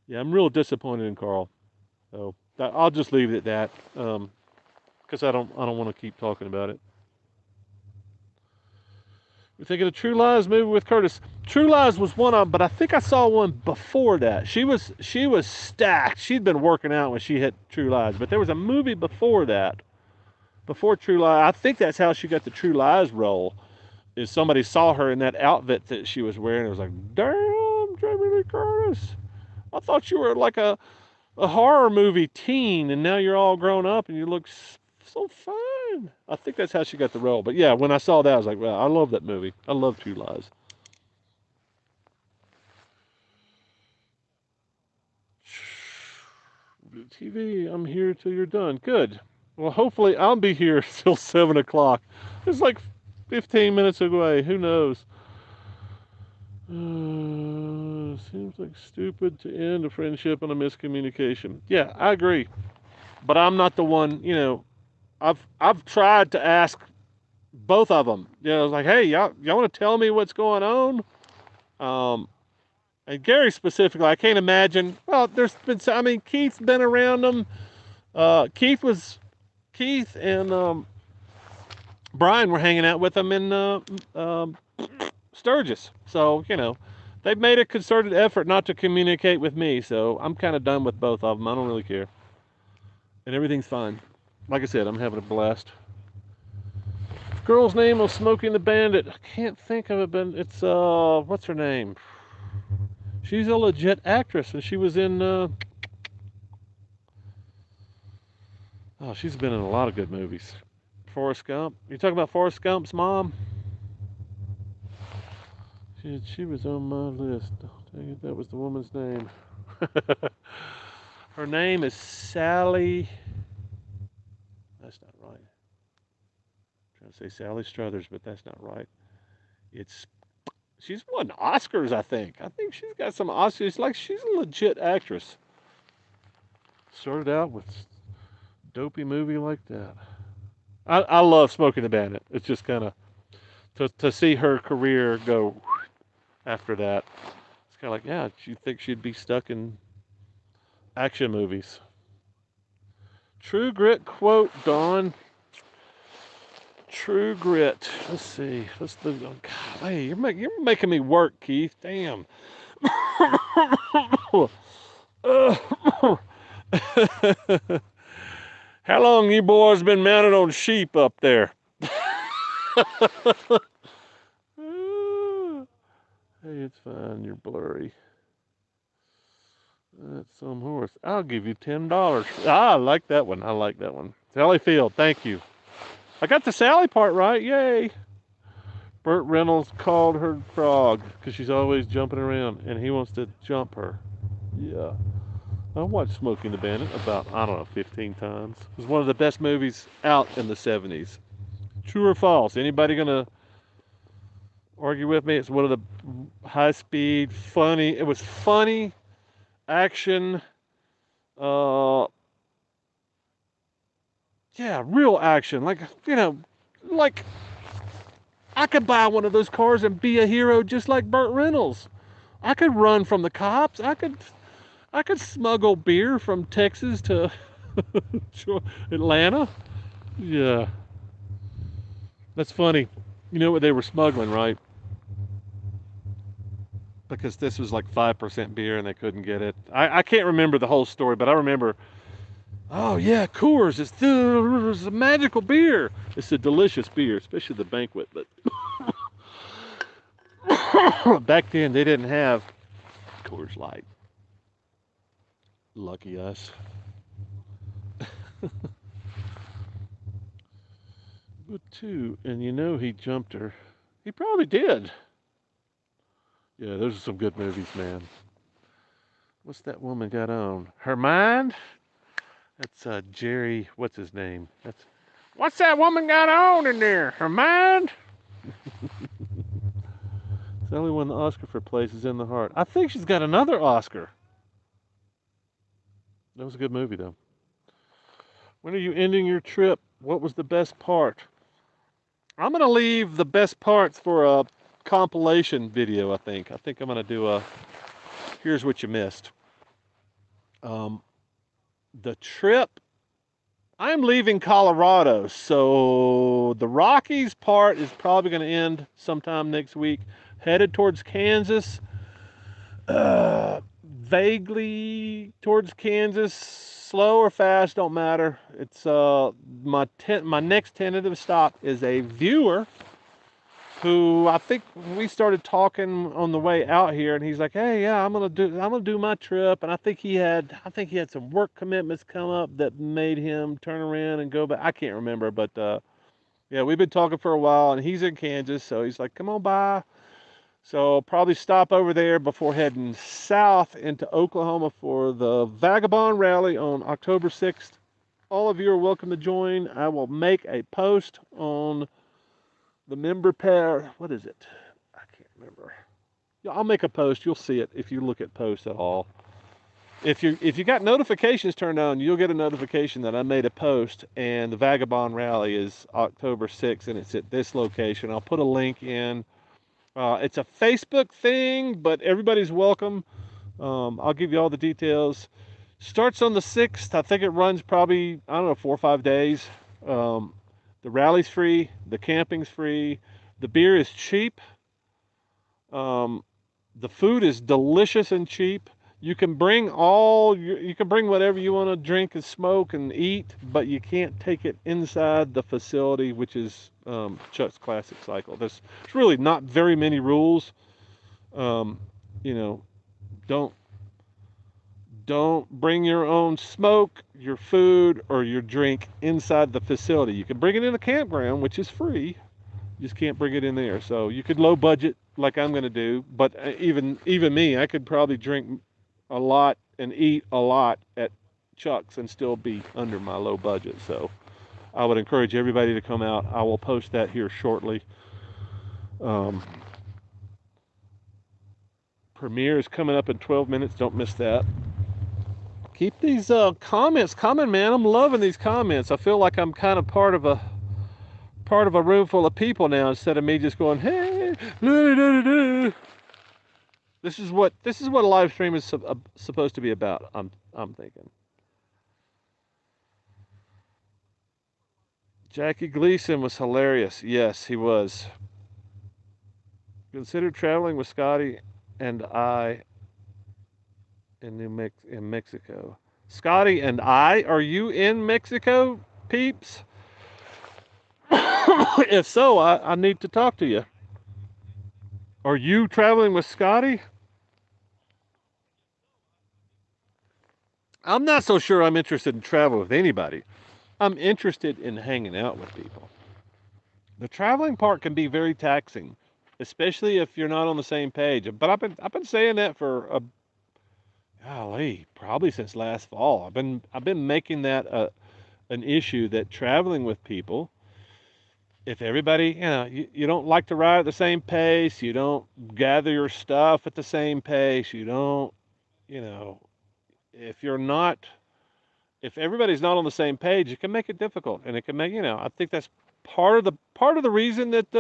yeah, I'm real disappointed in Carl. So I'll just leave it at that, because I don't want to keep talking about it. We're thinking of True Lies movie with Curtis. True Lies was one of them, but I think I saw one before that. She was stacked. She'd been working out when she hit True Lies, but there was a movie before that, before True Lies. I think that's how she got the True Lies role. Is somebody saw her in that outfit that she was wearing? It was like, damn, Jamie Lee Curtis. I thought you were like a horror movie teen, and now you're all grown up and you look so fine. I think that's how she got the role. But yeah, when I saw that, I was like, well, I love that movie. I love True Lies. TV, I'm here till you're done. Good. Well, hopefully I'll be here till 7 o'clock. It's like 15 minutes away. Who knows? Seems like stupid to end a friendship on a miscommunication. Yeah, I agree. But I'm not the one, I've tried to ask both of them. Like, hey, y'all want to tell me what's going on? And Gary specifically, I can't imagine. Well, Keith's been around them. Keith and Brian were hanging out with them in Sturgis. So, they've made a concerted effort not to communicate with me. So I'm kind of done with both of them. I don't really care. And everything's fine. Like I said, I'm having a blast. Girl's name was Smoking the Bandit. I can't think of it, but it's what's her name? She's a legit actress, and she was in she's been in a lot of good movies. Forrest Gump. You talking about Forrest Gump's mom? She was on my list. Dang it, that was the woman's name. Her name is Sally. That's not right. I'm trying to say Sally Struthers, but that's not right. She's won Oscars, I think. I think she's got some Oscars. She's a legit actress. Started out with dopey movie like that. I love Smoking the Bandit. It's just kind of to see her career go after that. It's kind of like, yeah, you think she'd be stuck in action movies. True Grit quote, Dawn. True Grit. Let's see. Let's do. Oh, God, hey, you're making me work, Keith. Damn. How long you boys been mounted on sheep up there? Hey, it's fine. You're blurry. That's some horse. I'll give you $10. Ah, I like that one. I like that one. Sally Field, thank you. I got the Sally part right. Yay. Burt Reynolds called her frog because she's always jumping around and he wants to jump her. Yeah. I watched Smoking the Bandit about, I don't know, 15 times. It was one of the best movies out in the 70s. True or false? Anybody going to argue with me? It's one of the high speed, funny. It was funny, action, uh, yeah, real action. Like I could buy one of those cars and be a hero just like Burt Reynolds. I could run from the cops. I could smuggle beer from Texas to Atlanta. Yeah, that's funny. You know what they were smuggling, right? Because this was like 5% beer and they couldn't get it. I can't remember the whole story, but I remember, oh yeah, Coors, it's a magical beer. It's a delicious beer, especially the banquet. But back then they didn't have Coors Light. Lucky us. But two, and you know he jumped her. He probably did. Yeah, those are some good movies, man. What's that woman got on? Her mind? That's Jerry. What's his name? That's what's that woman got on in there? Her mind? It's the only one the Oscar for Place is in the Heart. I think she's got another Oscar. That was a good movie, though. When are you ending your trip? What was the best part? I'm gonna leave the best parts for a compilation video. I think I'm gonna do a. Here's what you missed. Um, the trip. I'm leaving Colorado, so the Rockies part is probably going to end sometime next week. Headed towards Kansas, vaguely towards Kansas, slow or fast, don't matter. It's my next tentative stop is a viewer who I think we started talking on the way out here, and he's like, "Hey, yeah, I'm gonna do my trip," and I think he had some work commitments come up that made him turn around and go back. I can't remember, but yeah, we've been talking for a while, and he's in Kansas, so he's like, "Come on by." So probably stop over there before heading south into Oklahoma for the Vagabond Rally on October 6th. All of you are welcome to join. I will make a post on the member pair. What is it? I can't remember. Yeah, I'll make a post. You'll see it if you look at posts at all. If you got notifications turned on, you'll get a notification that I made a post, and the Vagabond Rally is October 6th, and it's at this location. I'll put a link in. It's a Facebook thing, but everybody's welcome. I'll give you all the details. Starts on the 6th. I think it runs probably, I don't know, 4 or 5 days. Um, the rally's free. The camping's free. The beer is cheap. Um, the food is delicious and cheap. You can bring whatever you want to drink and smoke and eat, but you can't take it inside the facility, which is Chuck's Classic Cycle. There's really not very many rules. Um, you know, don't don't bring your own smoke, your food, or your drink inside the facility. You can bring it in a campground, which is free. You just can't bring it in there. So you could low budget like I'm going to do, but even me, I could probably drink a lot and eat a lot at Chuck's and still be under my low budget. So I would encourage everybody to come out. I will post that here shortly. Um, Premiere is coming up in 12 minutes. Don't miss that. Keep these comments coming, man. I'm loving these comments. I feel like I'm kind of part of a room full of people now instead of me just going, hey, this is what a live stream is supposed to be about. I'm thinking. Jackie Gleason was hilarious. Yes, he was. Consider traveling with Scotty and I in Mexico. Scotty and I, are you in Mexico, peeps? If so, I need to talk to you. Are you traveling with Scotty? I'm not so sure I'm interested in travel with anybody. I'm interested in hanging out with people. The traveling part can be very taxing, especially if you're not on the same page. But I've been saying that for golly, probably since last fall. I've been making that an issue that traveling with people, if everybody, you don't like to ride at the same pace, you don't gather your stuff at the same pace, you don't, you know, if you're not if everybody's not on the same page, it can make it difficult, and it can make I think that's part of the reason that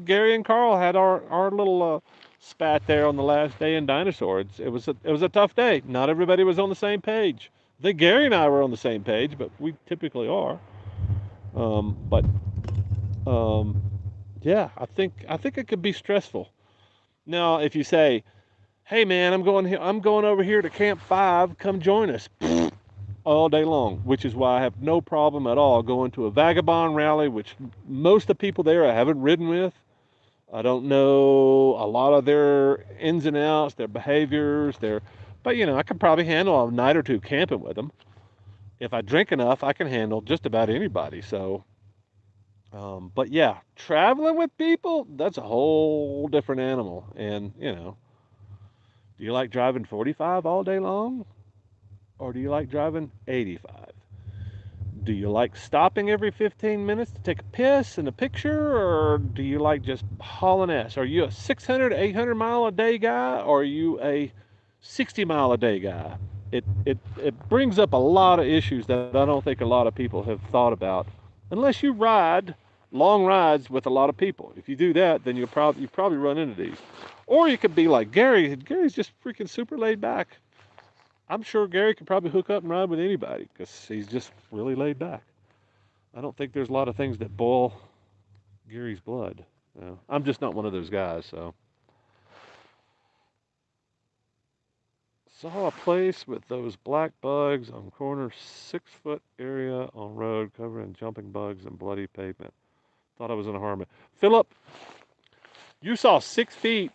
Gary and Carl had our little spat there on the last day in Dinosaur. It was a tough day. Not everybody was on the same page. I think Gary and I were on the same page, but we typically are. But um, yeah, I think it could be stressful. Now, if you say, "Hey, man, I'm going over here to Camp Five. Come join us." All day long, which is why I have no problem at all going to a vagabond rally, which most of the people there I haven't ridden with. I don't know a lot of their ins and outs, their behaviors, but I could probably handle a night or two camping with them. If I drink enough, I can handle just about anybody. So, but yeah, traveling with people, that's a whole different animal. And, do you like driving 45 all day long? Or do you like driving 85? Do you like stopping every 15 minutes to take a piss and a picture, or do you like just hauling ass? Are you a 600, 800 mile a day guy, or are you a 60 mile a day guy? It brings up a lot of issues that I don't think a lot of people have thought about, unless you ride long rides with a lot of people. If you do that, then you probably run into these. Or you could be like Gary. Gary's just freaking super laid back. I'm sure Gary could probably hook up and ride with anybody because he's just really laid back. I don't think there's a lot of things that boil Gary's blood. I'm just not one of those guys. So saw a place with those black bugs on corner, 6 foot area on road covered in jumping bugs and bloody pavement. Thought I was in a harm. Philip, you saw 6 feet.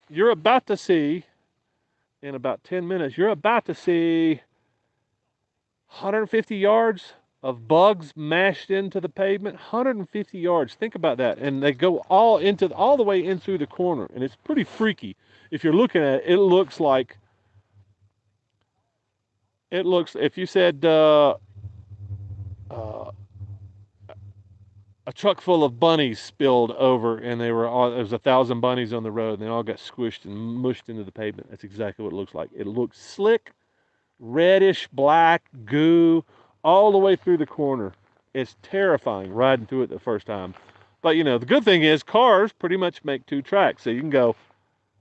You're about to see in about 10 minutes. You're about to see 150 yards of bugs mashed into the pavement. 150 yards. Think about that. And they go all the way in through the corner, and it's pretty freaky. If you're looking at it, it looks if you said uh, a truck full of bunnies spilled over, and there was 1,000 bunnies on the road, and they all got squished and mushed into the pavement. That's exactly what it looks like. It looks slick, reddish black goo all the way through the corner. It's terrifying riding through it the first time. But the good thing is cars pretty much make two tracks, so you can go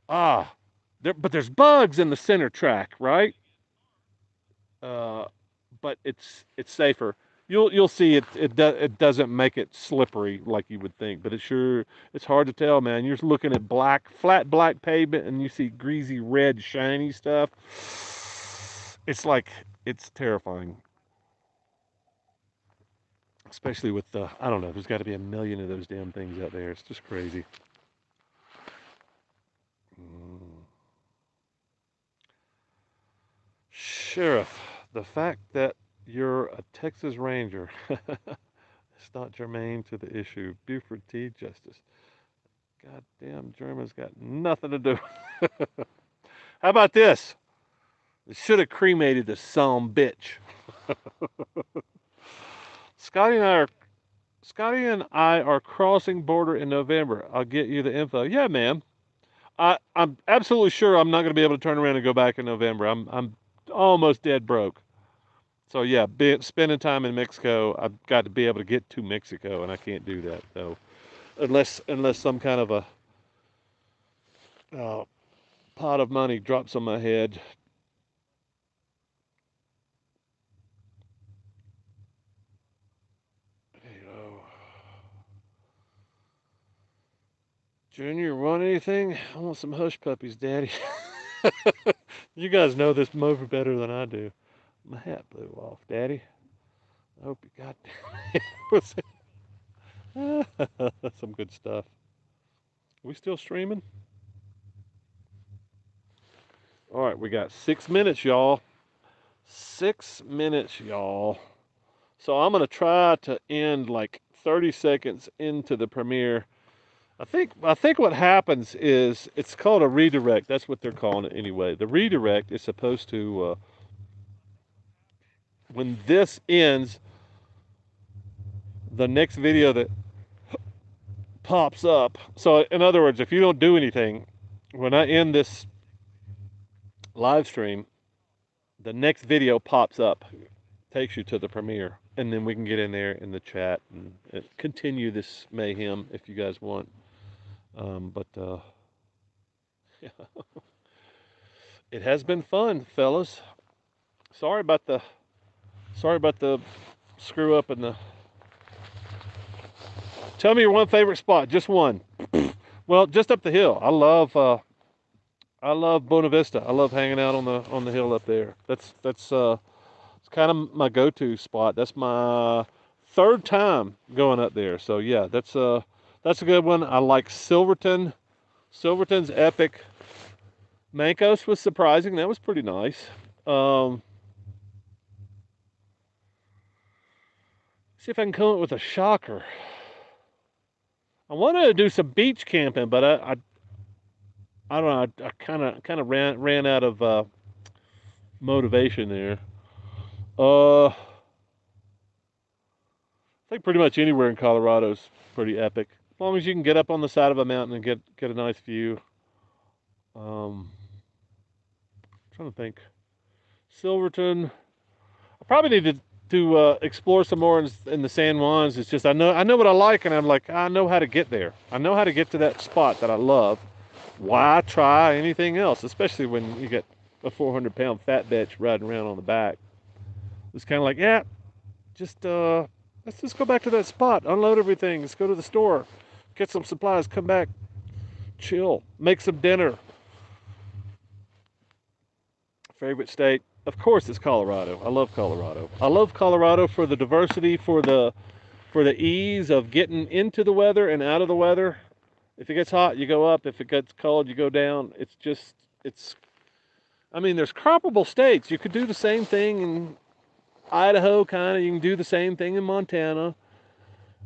but there's bugs in the center track, right? Uh, but it's safer. You'll see it doesn't make it slippery like you would think, but it's hard to tell, man. You're looking at flat black pavement, and you see greasy red shiny stuff. It's terrifying, especially with the I don't know. There's got to be a million of those damn things out there. It's just crazy. Mm. Sheriff, the fact that you're a Texas Ranger, it's not germane to the issue. Buford T. Justice. Goddamn Germans got nothing to do. How about this? They should have cremated the some bitch. Scotty and I are Scotty and I are crossing border in November. I'll get you the info. Yeah, man. I'm absolutely sure I'm not going to be able to turn around and go back in November. I'm almost dead broke. So yeah, spending time in Mexico, I've got to be able to get to Mexico, and I can't do that. So unless some kind of a uh, pot of money drops on my head. You know, Junior, want anything? I want some hush puppies, Daddy. You guys know this movie better than I do. My hat blew off, Daddy. I hope you got That's some good stuff. We still streaming? All right, we got 6 minutes, y'all. 6 minutes, y'all. So I'm gonna try to end like 30 seconds into the premiere. I think what happens is it's called a redirect. That's what they're calling it anyway. The redirect is supposed to when this ends, the next video that pops up. So in other words, if you don't do anything, when I end this live stream, the next video pops up, takes you to the premiere, and then we can get in there in the chat and continue this mayhem if you guys want. But yeah, it has been fun, fellas. Sorry about the sorry about the screw up and the. Tell me your one favorite spot, just one. Well, just up the hill. I love Buena Vista. I love hanging out on the hill up there. That's it's kind of my go-to spot. That's my third time going up there. So yeah, that's a good one. I like Silverton. Silverton's epic. Mancos was surprising. That was pretty nice. Um, see if I can come up with a shocker. I wanted to do some beach camping, but I don't know. I kind of ran out of motivation there. I think pretty much anywhere in Colorado is pretty epic, as long as you can get up on the side of a mountain and get a nice view. Trying to think. Silverton. I probably need to explore some more in the San Juans. It's just I know what I like, and I'm like I know how to get there. I know how to get to that spot that I love. Why try anything else, especially when you get a 400-pound fat bitch riding around on the back? It's kind of like, yeah, just let's just go back to that spot, unload everything, let's go to the store, get some supplies, come back, chill, make some dinner. Favorite state? Of course, it's Colorado. I love Colorado. I love Colorado for the diversity, for the ease of getting into the weather and out of the weather. If it gets hot, you go up. If it gets cold, you go down. It's just it's. I mean, there's comparable states. You could do the same thing in Idaho, kind of. You can do the same thing in Montana.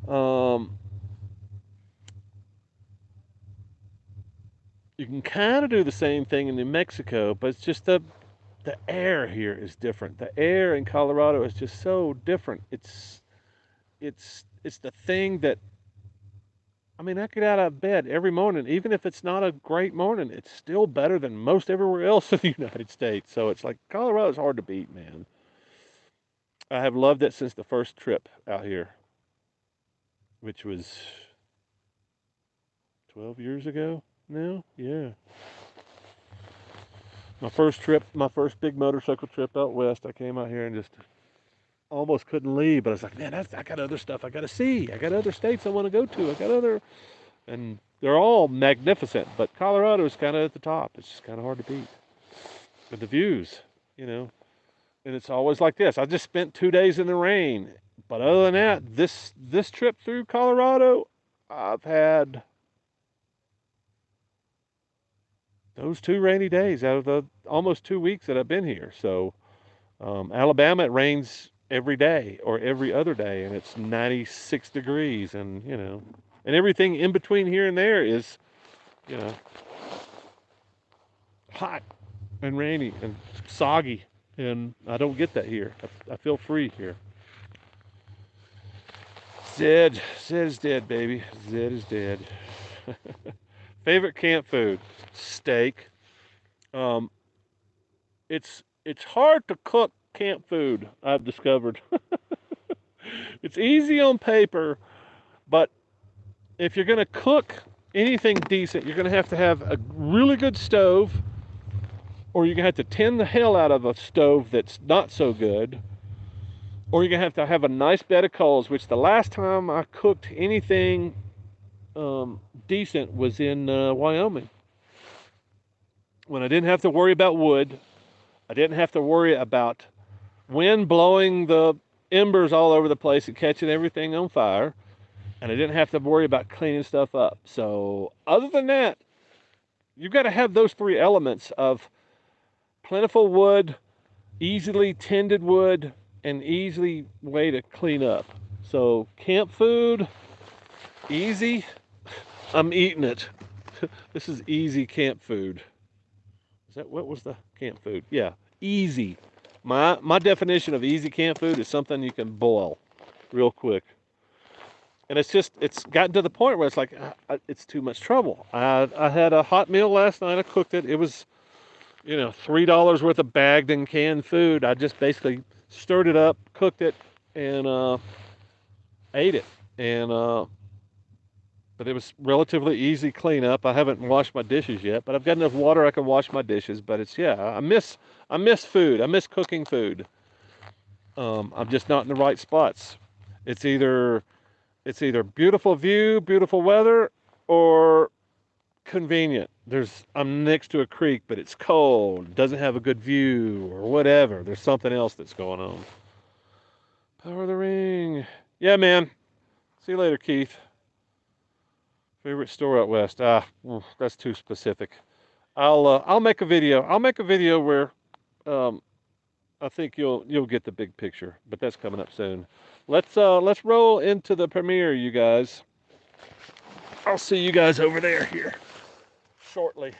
Um, you can kind of do the same thing in New Mexico, but it's just the air here is different. The air in Colorado is just so different. It's the thing that I mean, I get out of bed every morning, even if it's not a great morning, it's still better than most everywhere else in the United States. So it's like Colorado's hard to beat, man. I have loved it since the first trip out here, which was 12 years ago now. Yeah. My first trip, my first big motorcycle trip out west, I came out here and just almost couldn't leave. But I was like, man, I got other stuff I got to see. I got other states I want to go to. I got other, and they're all magnificent. But Colorado is kind of at the top. It's just kind of hard to beat. But the views, you know, and it's always like this. I just spent 2 days in the rain. But other than that, this trip through Colorado, I've had those 2 rainy days out of the almost 2 weeks that I've been here. So Alabama, it rains every day or every other day, and it's 96 degrees, and and everything in between here and there is, you know, hot and rainy and soggy, and I don't get that here. I feel free here. Zed is dead, baby. Zed is dead. Favorite camp food? Steak. Um, it's hard to cook camp food I've discovered. It's easy on paper, but if you're going to cook anything decent, you're going to have a really good stove, or you're going to have to tin the hell out of a stove that's not so good, or you're going to have a nice bed of coals, which the last time I cooked anything decent was in Wyoming. When I didn't have to worry about wood, I didn't have to worry about wind blowing the embers all over the place and catching everything on fire, and I didn't have to worry about cleaning stuff up. So, other than that, you've got to have those three elements of plentiful wood, easily tended wood, and easily way to clean up. So, camp food, easy. I'm eating it. This is easy camp food. Is that what was the camp food? Yeah, easy. My definition of easy camp food is something you can boil real quick. And it's gotten to the point where it's like it's too much trouble. I had a hot meal last night. I cooked it. It was $3 worth of bagged and canned food. I just basically stirred it up, cooked it, and ate it. And but it was relatively easy cleanup. I haven't washed my dishes yet, but I've got enough water I can wash my dishes. But it's I miss food. I miss cooking food. I'm just not in the right spots. It's either beautiful view, beautiful weather, or convenient. I'm next to a creek, but it's cold, doesn't have a good view, or whatever. There's something else that's going on. Power of the ring. Yeah, man. See you later, Keith. Favorite store out west. That's too specific. I'll make a video. I'll make a video where um, I think you'll get the big picture, but that's coming up soon. Let's roll into the premiere, you guys. I'll see you guys over there here shortly.